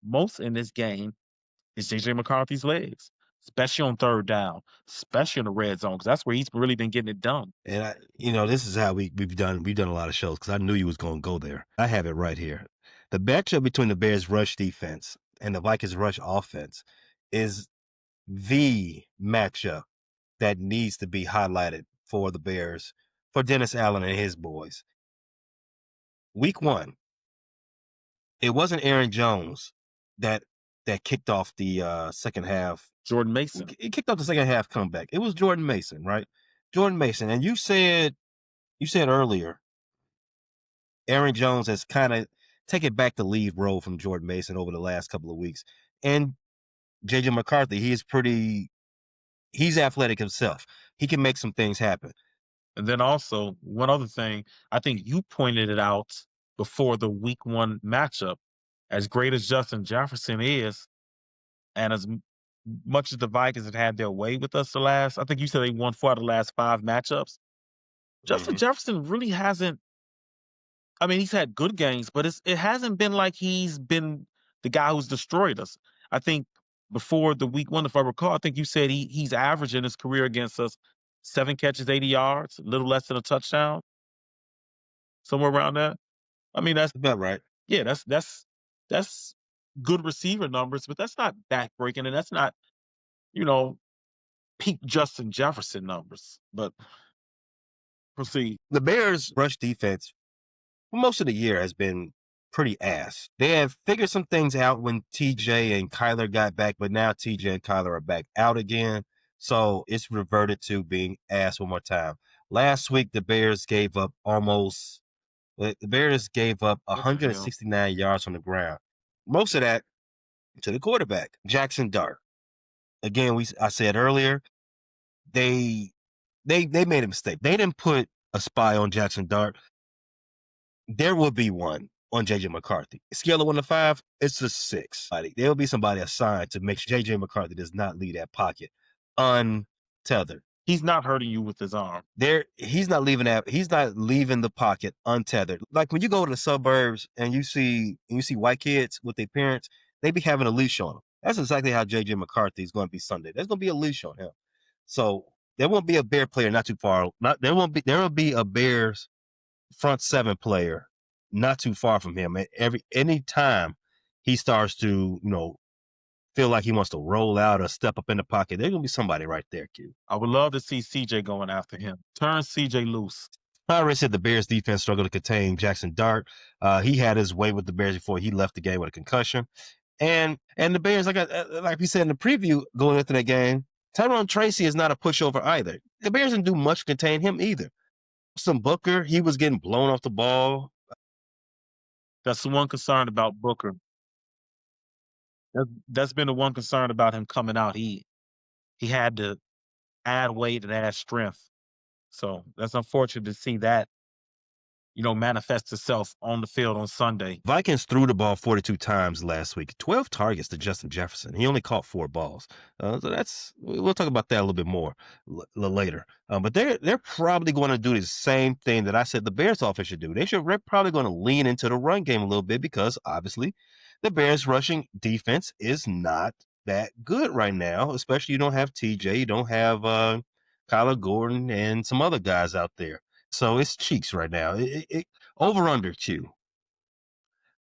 most in this game is JJ McCarthy's legs, especially on third down, especially in the red zone, because that's where he's really been getting it done. And this is how we've done a lot of shows because I knew you was going to go there. I have it right here. The matchup between the Bears rush defense and the Vikings rush offense is the matchup that needs to be highlighted for the Bears, for Dennis Allen and his boys. Week 1, it wasn't Aaron Jones that kicked off the second half. Jordan Mason. It kicked off the second half comeback. It was Jordan Mason, right? Jordan Mason. And you said earlier, Aaron Jones has kind of taken back the lead role from Jordan Mason over the last couple of weeks. And JJ McCarthy, he's athletic himself. He can make some things happen. And then also, one other thing, I think you pointed it out before the week 1 matchup. As great as Justin Jefferson is, and as much as the Vikings have had their way with us I think you said they won 4 out of the last 5 matchups. Justin Jefferson really hasn't. I mean, he's had good games, but it hasn't been like he's been the guy who's destroyed us. I think before the week 1, if I recall, I think you said he's averaging his career against us 7 catches, 80 yards, a little less than a touchdown, somewhere around that. I mean, that's About right. yeah, that's good receiver numbers, but that's not backbreaking, and that's not you know peak Justin Jefferson numbers. But proceed. The Bears' rush defense for most of the year has been pretty ass. They have figured some things out when TJ and Kyler got back, but now TJ and Kyler are back out again. So it's reverted to being ass one more time. Last week, the Bears gave up 169 yards on the ground. Most of that to the quarterback, Jackson Dart. Again, I said earlier, they made a mistake. They didn't put a spy on Jackson Dart. There will be one on JJ McCarthy. Scale of 1 to 5, it's a 6. There will be somebody assigned to make sure JJ McCarthy does not leave that pocket untethered. He's not hurting you with his arm. He's not leaving the pocket untethered. Like when you go to the suburbs and you see white kids with their parents, they be having a leash on them. That's exactly how JJ McCarthy is going to be Sunday. There's going to be a leash on him. So there won't be a Bear player not too far. There will be a Bears front 7 player not too far from him. Any time he starts to, feel like he wants to roll out or step up in the pocket, there's gonna be somebody right there, Q. I would love to see CJ going after him. Turn CJ loose. I already said the Bears defense struggled to contain Jackson Dart. He had his way with the Bears before he left the game with a concussion. And the Bears, like we said in the preview going into that game, Tyrone Tracy is not a pushover either. The Bears didn't do much to contain him either. Some Booker, he was getting blown off the ball. That's the one concern about Booker. That's been the one concern about him coming out. He had to add weight and add strength. So that's unfortunate to see that, manifest itself on the field on Sunday. Vikings threw the ball 42 times last week, 12 targets to Justin Jefferson. He only caught 4 balls. We'll talk about that a little bit more later. But they're probably going to do the same thing that I said the Bears offense should do. They're probably going to lean into the run game a little bit because obviously the Bears rushing defense is not that good right now, especially you don't have TJ, you don't have Kyler Gordon and some other guys out there. So it's cheeks right now. Over under Q.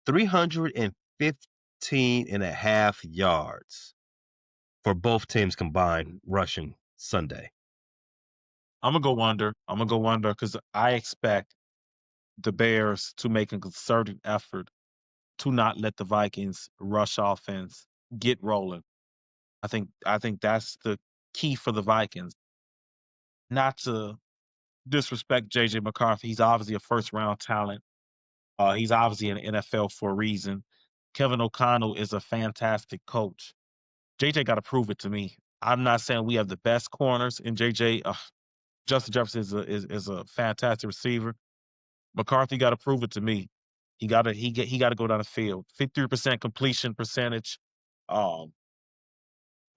315 and a half yards for both teams combined rushing Sunday. I'm gonna go under. I'm gonna go under because I expect the Bears to make a concerted effort to not let the Vikings rush offense get rolling. I think that's the key for the Vikings. Not to disrespect JJ McCarthy. He's obviously a first round talent. He's obviously in the NFL for a reason. Kevin O'Connell is a fantastic coach. JJ got to prove it to me. I'm not saying we have the best corners in JJ. Justin Jefferson is a fantastic receiver. McCarthy got to prove it to me. He got to go down the field. 53% completion percentage. Um,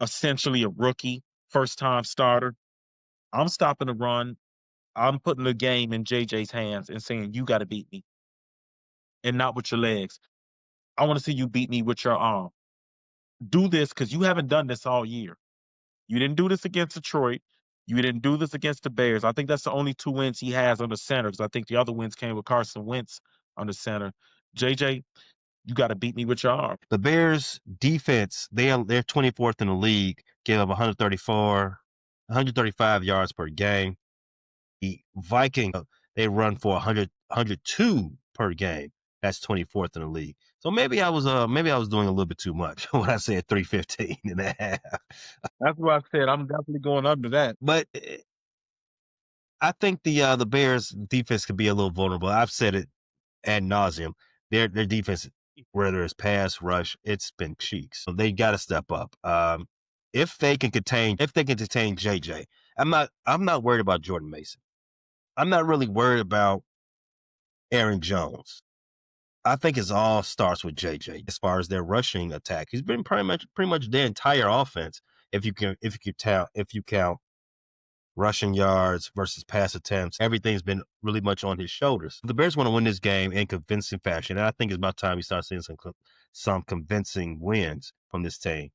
Essentially a rookie, first time starter. I'm stopping the run. I'm putting the game in JJ's hands and saying you got to beat me, and not with your legs. I want to see you beat me with your arm. Do this because you haven't done this all year. You didn't do this against Detroit. You didn't do this against the Bears. I think that's the only 2 wins he has under center because I think the other wins came with Carson Wentz under center. JJ, you got to beat me with your arm. The Bears defense, they're 24th in the league, give up 135 yards per game. The Vikings, they run for 102 per game. That's 24th in the league. So maybe I was doing a little bit too much when I said 315 and a half. That's what I said. I'm definitely going under that. But I think the Bears defense could be a little vulnerable. I've said it ad nauseum. Their defense, whether it's pass rush, it's been cheeks. So they got to step up. If they can contain JJ, I'm not worried about Jordan Mason. I'm not really worried about Aaron Jones. I think it all starts with JJ as far as their rushing attack. He's been pretty much their entire offense. If you count rushing yards versus pass attempts, everything's been really much on his shoulders. The Bears want to win this game in convincing fashion, and I think it's about time we start seeing some convincing wins from this team.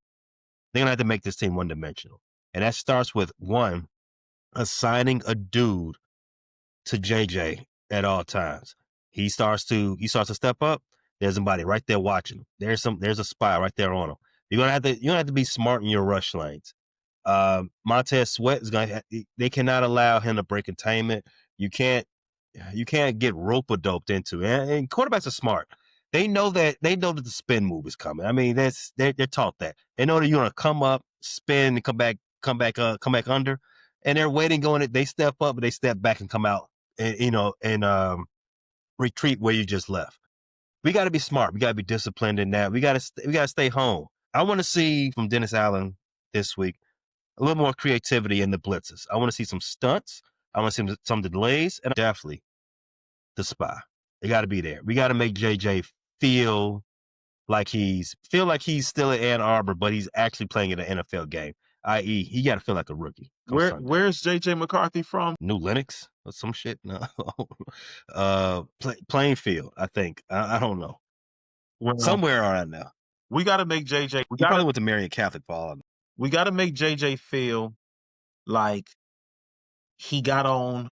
They're gonna have to make this team one-dimensional, and that starts with one assigning a dude to JJ at all times. He starts to step up. There's somebody right there watching him. There's a spy right there on him. You're gonna have to be smart in your rush lanes. Montez Sweat is going. They cannot allow him to break containment. You can't get rope doped into. And quarterbacks are smart. They know that the spin move is coming. I mean, they're taught that. They know that you're gonna come up, spin, and come back under, and they're waiting on it. They step up, but they step back and come out, and retreat where you just left. We got to be smart. We got to be disciplined in that. We got to stay home. I want to see from Dennis Allen this week a little more creativity in the blitzes. I want to see some stunts. I want to see some delays, and definitely the spy. They got to be there. We got to make JJ feel like he's still in Ann Arbor, but he's actually playing in an NFL game. I.e., he got to feel like a rookie. Where's JJ McCarthy from? New Lenox or some shit? No, Plainfield. I think. I don't know. Well, Somewhere around now. we got to make JJ. He probably went to Marian Catholic for all of them. We got to make JJ feel like he got on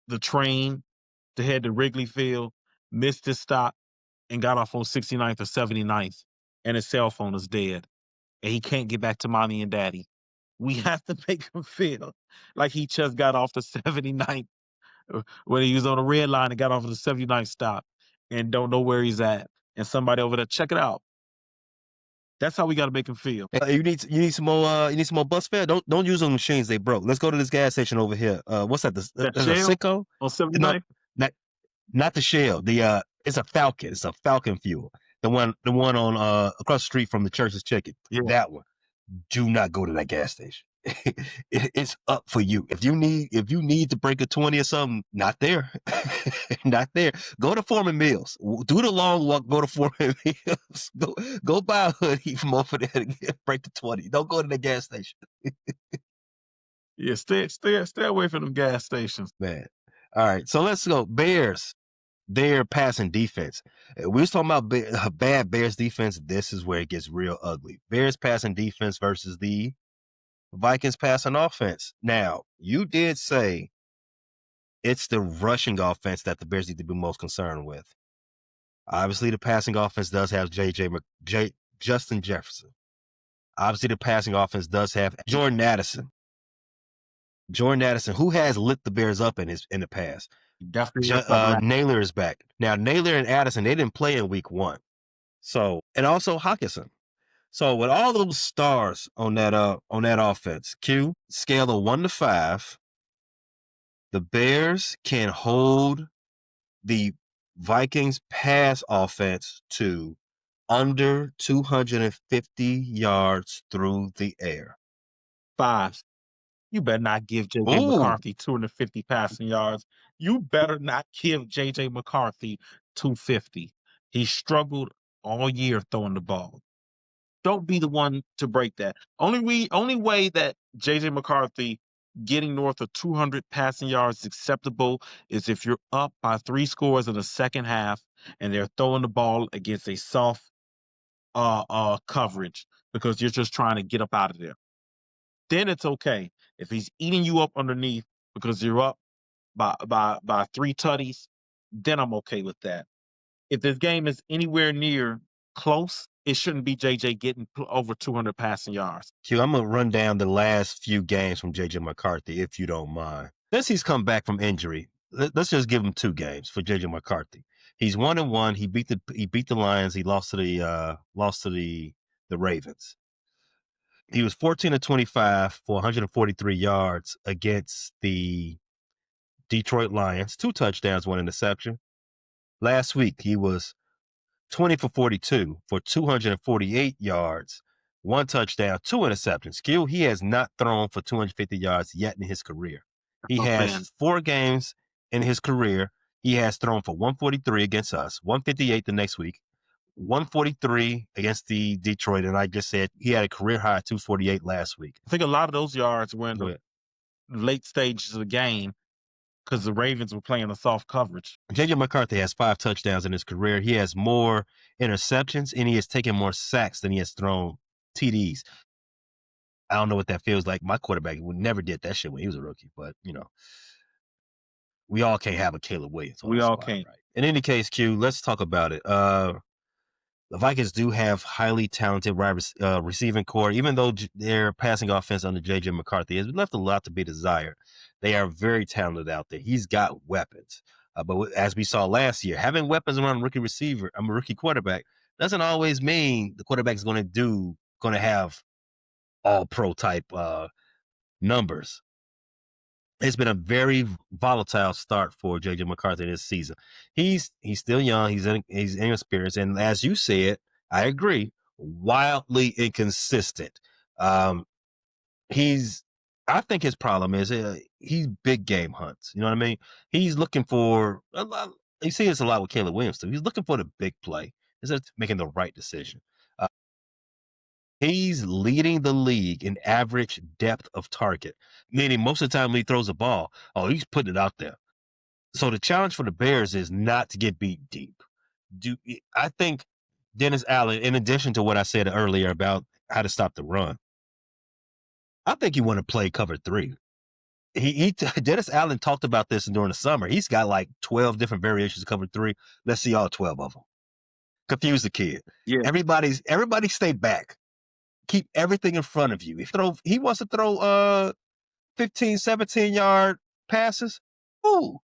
the train to head to Wrigley Field, missed his stop, and got off on 69th or 79th, and his cell phone is dead, and he can't get back to mommy and daddy. We have to make him feel like he just got off the 79th when he was on the red line and got off of the 79th stop and don't know where he's at. And somebody over there, check it out. That's how we got to make him feel. You need some more bus fare. Don't use those machines. They broke. Let's go to this gas station over here. What's that? That There's a shell Sicko. on No, 79th. not not the Shell. It's a Falcon. It's a Falcon fuel. The one on across the street from the Church's Chicken. Yeah, That one. Do not go to that gas station. It's up for you. If you need to break a 20 or something, not there. Not there. Go to Foreman Mills. Do the long walk, go to Foreman Mills. Go buy a hoodie from over there to break the 20. Don't go to the gas station. yeah. Stay away from them gas stations. Man. All right. So let's go. Bears. Their passing defense. We was talking about bad Bears defense. This is where it gets real ugly. Bears passing defense versus the Vikings passing offense. Now, you did say it's the rushing offense that the Bears need to be most concerned with. Obviously, the passing offense does have Justin Jefferson. Obviously, the passing offense does have Jordan Addison. Jordan Addison, who has lit the Bears up in the past. Definitely has something like Naylor is back. Now, Naylor and Addison, they didn't play in week 1. So, and also Hawkinson. So with all those stars on that offense, Q, scale of 1 to 5, the Bears can hold the Vikings pass offense to under 250 yards through the air. 5. You better not give J.J. Ooh, McCarthy 250 passing yards. You better not give J.J. McCarthy 250. He struggled all year throwing the ball. Don't be the one to break that. Only way that J.J. McCarthy getting north of 200 passing yards is acceptable is if you're up by 3 scores in the second half and they're throwing the ball against a soft coverage because you're just trying to get up out of there. Then it's okay. If he's eating you up underneath because you're up by 3 tutties, then I'm okay with that. If this game is anywhere near close, it shouldn't be JJ getting over 200 passing yards. Q, I'm going to run down the last few games from J.J. McCarthy, if you don't mind. Since he's come back from injury, let's just give him 2 games for J.J. McCarthy. He's 1-1. He beat the Lions. He lost to the Ravens. He was 14-25 for 143 yards against the Detroit Lions, 2 touchdowns, 1 interception. Last week, he was 20 for 42 for 248 yards, 1 touchdown, 2 interceptions. Q, he has not thrown for 250 yards yet in his career. He Oh man, has 4 games in his career. He has thrown for 143 against us, 158 the next week, 143 against the Detroit, and I just said he had a career high 248 last week. I think a lot of those yards were in Go the ahead. late stages of the game because the Ravens were playing a soft coverage. J.J. McCarthy has 5 touchdowns in his career. He has more interceptions, and he has taken more sacks than he has thrown TDs. I don't know what that feels like. My quarterback never did that shit when he was a rookie, but we all can't have a Caleb Williams on We the all squad, can't. right? In any case, Q, let's talk about it. The Vikings do have highly talented receiving core, even though their passing offense under J.J. McCarthy has left a lot to be desired. They are very talented out there. He's got weapons. But as we saw last year, having weapons around a rookie quarterback, doesn't always mean the quarterback is going to have all pro type numbers. It's been a very volatile start for JJ McCarthy this season. He's still young. He's inexperienced, and as you said, I agree. Wildly inconsistent. Um, he's. I think his problem is he's big game hunts. You know what I mean? He's looking for a lot. You see this a lot with Caleb Williams too. He's looking for the big play instead of making the right decision. He's leading the league in average depth of target, meaning most of the time when he throws a ball, he's putting it out there. So the challenge for the Bears is not to get beat deep. I think Dennis Allen, in addition to what I said earlier about how to stop the run, I think you want to play cover 3. Dennis Allen talked about this during the summer. He's got like 12 different variations of cover 3. Let's see all 12 of them. Confuse the kid. Yeah, Everybody stay back. Keep everything in front of you. He wants to throw 15, 17-yard passes, cool.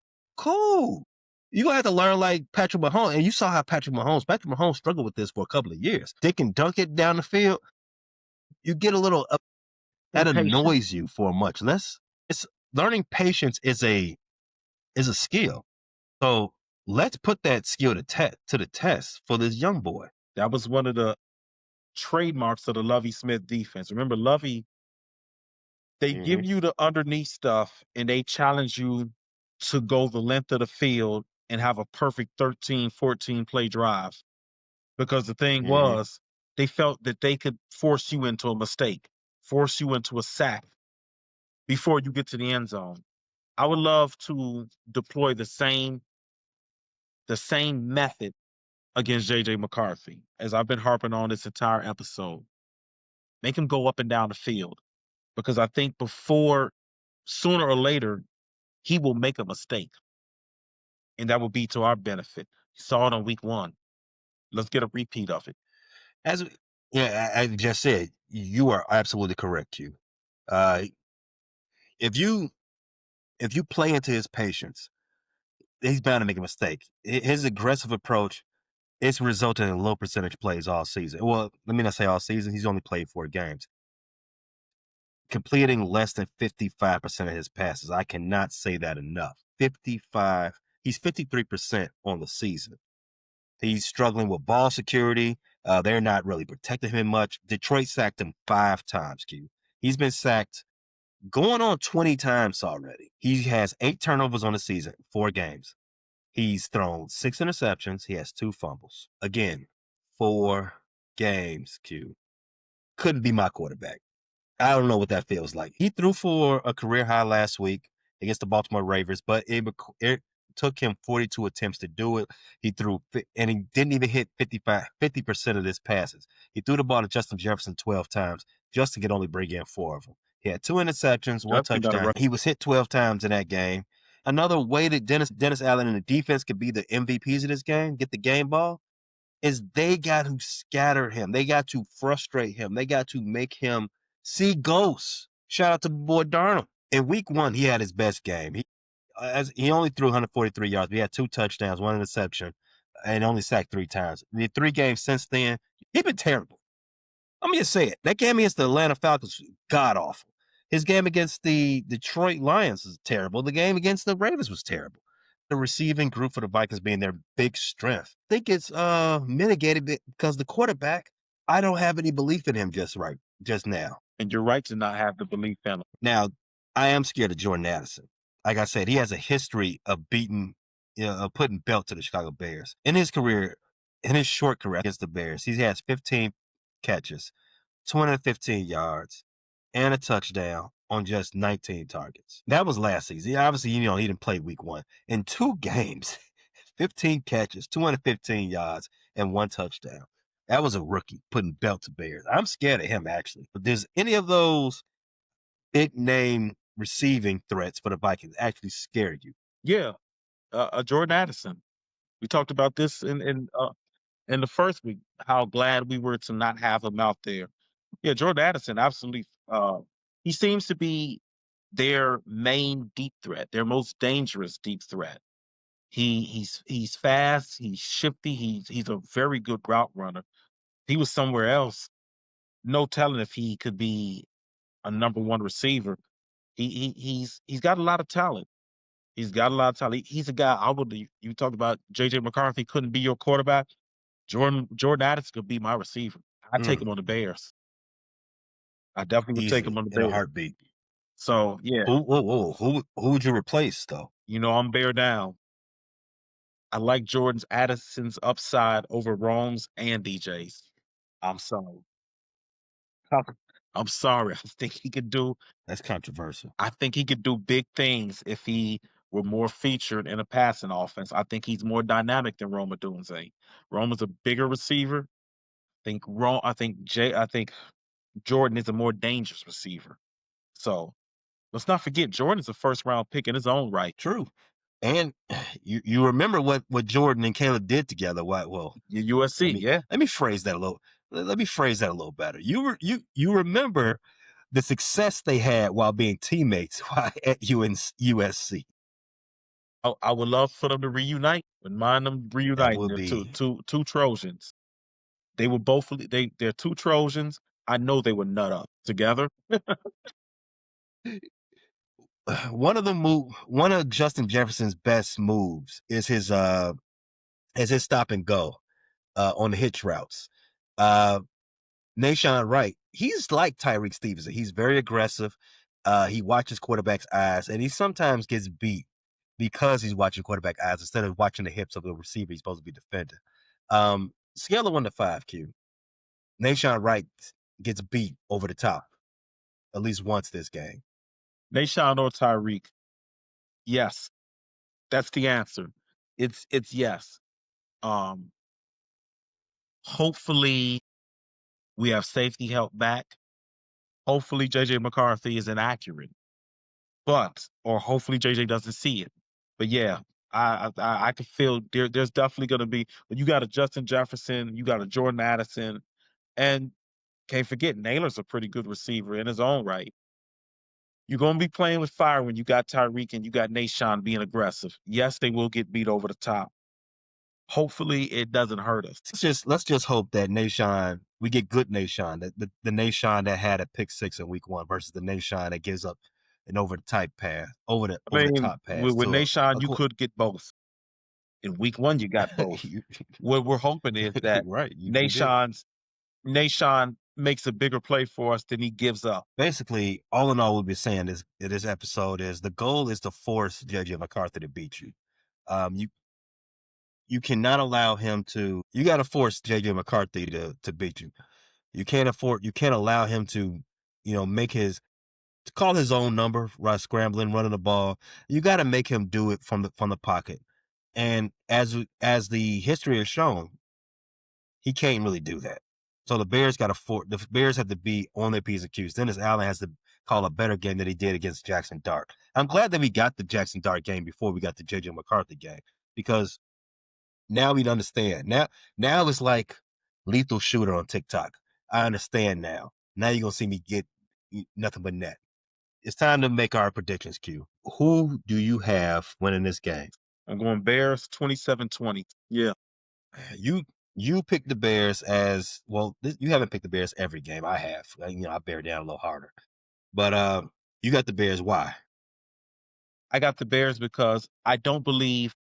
You gonna have to learn like Patrick Mahomes, and you saw how Patrick Mahomes struggled with this for a couple of years. They can dunk it down the field. You get a little up, that Impatient. annoys you for much less. It's learning patience is a skill. So let's put that skill to the test for this young boy. That was one of the trademarks of the Lovey Smith defense. Remember, Lovey, they Hmm. give you the underneath stuff and they challenge you to go the length of the field and have a perfect 13, 14 play drive. Because the thing Hmm. was, they felt that they could force you into a mistake, force you into a sack before you get to the end zone. I would love to deploy the same method against JJ McCarthy, as I've been harping on this entire episode. Make him go up and down the field because I think before, sooner or later, he will make a mistake, and that will be to our benefit. You saw it on week one. Let's get a repeat of it. As yeah, I just said, you are absolutely correct, Q. Uh, if you if you play into his patience, he's bound to make a mistake. His aggressive approach, it's resulted in low percentage plays all season. Well, let me not say all season. He's only played 4 games, completing less than 55% of his passes. I cannot say that enough. 55. He's 53% on the season. He's struggling with ball security. They're not really protecting him much. Detroit sacked him 5 times, Q. He's been sacked going on 20 times already. He has 8 turnovers on the season, 4 games. He's thrown 6 interceptions. He has 2 fumbles. Again, 4 games, Q. Couldn't be my quarterback. I don't know what that feels like. He threw for a career high last week against the Baltimore Ravens, but it took him 42 attempts to do it. He threw, and he didn't even hit 50% of his passes. He threw the ball to Justin Jefferson 12 times. Justin could only bring in 4 of them. He had 2 interceptions, one Justin got a touchdown. run. He was hit 12 times in that game. Another way that Dennis Allen and the defense could be the MVPs of this game, get the game ball, is they got to scatter him. They got to frustrate him. They got to make him see ghosts. Shout out to boy Darnold. In week one, he had his best game. He only threw 143 yards, but he had 2 touchdowns, 1 interception, and only sacked 3 times. The 3 games since then, he's been terrible. Let me just say it. That game against the Atlanta Falcons was god awful. His game against the Detroit Lions was terrible. The game against the Ravens was terrible. The receiving group for the Vikings being their big strength. I think it's mitigated because the quarterback, I don't have any belief in him just now. And you're right to not have the belief in him. Now, I am scared of Jordan Addison. Like I said, he has a history of putting belt to the Chicago Bears. In his career, in his short career against the Bears, he has 15 catches, 215 yards, and a touchdown on just 19 targets. That was last season. Obviously, he didn't play week one. In 2 games, 15 catches, 215 yards, and 1 touchdown. That was a rookie putting belt to Bears. I'm scared of him, actually. But there's any of those big name receiving threats for the Vikings actually scare you? Yeah, Jordan Addison. We talked about this in the first week. How glad we were to not have him out there. Yeah, Jordan Addison, absolutely. He seems to be their main deep threat, their most dangerous deep threat. He's fast, he's shifty, he's a very good route runner. If he was somewhere else, no telling if he could be a number one receiver. He's got a lot of talent. He's got a lot of talent. He's a guy I would. You talked about JJ McCarthy couldn't be your quarterback. Jordan Addison could be my receiver. I take Mm, him on the Bears. I definitely would take him easily on the in a Bears. heartbeat. So yeah, Who would you replace though? I'm bear down. I like Jordan's Addison's upside over Rome's and DJ's. I'm sorry. I'm sorry. That's controversial. I think he could do big things if he were more featured in a passing offense. I think he's more dynamic than Roma Dunze. Roma's a bigger receiver. I think Jordan is a more dangerous receiver. So let's not forget Jordan is a first round pick in his own right. True. And you remember what Jordan and Caleb did together? Well, USC, let me yeah. let me phrase that a little. Let me phrase that a little better. You remember the success they had while being teammates while at USC. I would love for them to reunite. Wouldn't mind them That reuniting. would They're be two Trojans. They were both they're two Trojans. I know they would nut up together. one of Justin Jefferson's best moves is his stop and go on the hitch routes. Uh Nashawn Wright, he's like Tyreek Stevenson. He's very aggressive. He watches quarterback's eyes, and he sometimes gets beat because he's watching quarterback eyes instead of watching the hips of the receiver he's supposed to be defending. Scale of 1 to 5, Q. Nashawn Wright gets beat over the top at least once this game. Nashawn or Tyreek. Yes, that's the answer. It's yes. Um, Hopefully we have safety help back. Hopefully JJ McCarthy is inaccurate, but or hopefully JJ doesn't see it. But yeah, I can feel there's definitely going to be. But you got a Justin Jefferson, you got a Jordan Addison, and can't forget Naylor's a pretty good receiver in his own right. You're going to be playing with fire when you got Tyreek and you got Nashawn being aggressive. Yes, they will get beat over the top. Hopefully, it doesn't hurt us. Let's just hope that Nashawn we get good Nashawn, the Nashawn that had a pick six in week one versus the Nashawn that gives up an over the I mean, top pass with to Nashawn, a you could get both. In week one, you got both. you, What we're hoping is that right, you did. Nashawn makes a bigger play for us than he gives up. Basically, all in all, we'll be saying is in this episode is the goal is to force JJ McCarthy to beat you. You cannot allow him to. You got to force JJ McCarthy to beat you. You can't allow him to, make his to call his own number, right? Scrambling, running the ball. You got to make him do it from the pocket. And as the history has shown, he can't really do that. So the Bears have to be on their P's and Q's. Dennis Allen has to call a better game than he did against Jackson Dart. I'm glad that we got the Jackson Dart game before we got the JJ McCarthy game because now we understand. Now it's like lethal shooter on TikTok. I understand now. Now you're gonna see me get nothing but net. It's time to make our predictions, Q. Who do you have winning this game? I'm going Bears 27-20. Yeah, You you picked the Bears as well. You haven't picked the Bears every game. I have. I bear down a little harder. But you got the Bears. Why? I got the Bears because I don't believe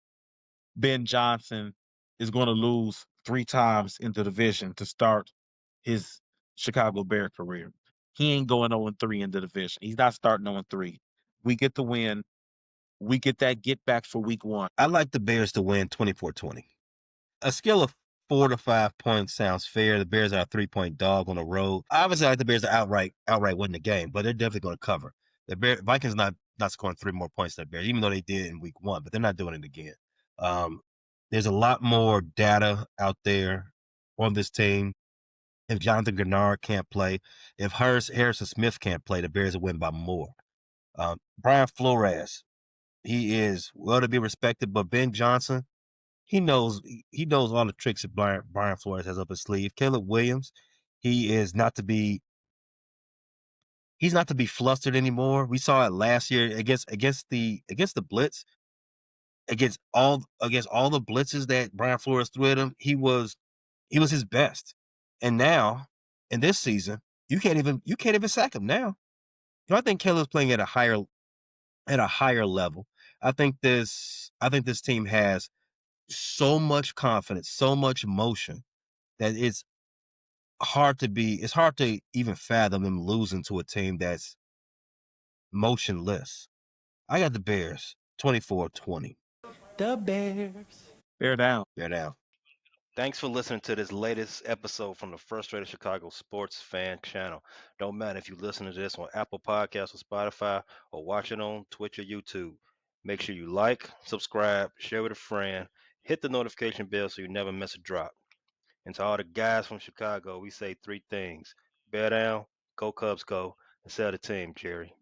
Ben Johnson is going to lose three times in the division to start his Chicago Bear career. He ain't going 0-3 in the division. He's not starting 0-3. We get the win. We get that get back for week one. I like the Bears to win 24-20. A scale of 4 to 5 points sounds fair. The Bears are a 3 point dog on the road. Obviously, I like the Bears to outright win the game, but they're definitely going to cover. Vikings not scoring 3 more points than the Bears, even though they did in week one, but they're not doing it again. Um, there's a lot more data out there on this team. If Jonathan Gennard can't play, if Harrison Smith can't play, the Bears will win by more. Brian Flores, he is well to be respected, but Ben Johnson, he knows all the tricks that Brian Flores has up his sleeve. Caleb Williams, he is not to be he's not to be flustered anymore. We saw it last year against the blitz, against all the blitzes that Brian Flores threw at him. He was his best. And now in this season, you can't even sack him now. I think Caleb's playing at a higher level. I think this team has so much confidence, so much motion that it's hard to even fathom them losing to a team that's motionless. I got the Bears 24-20. The Bears. Bear down. They're down. Thanks for listening to this latest episode from the Frustrated Chicago Sports Fan Channel. Don't matter if you listen to this on Apple Podcasts or Spotify or watch it on Twitch or YouTube. Make sure you like, subscribe, share with a friend, hit the notification bell so you never miss a drop. And to all the guys from Chicago, we say three things: bear down, go Cubs go, and sell the team, Jerry.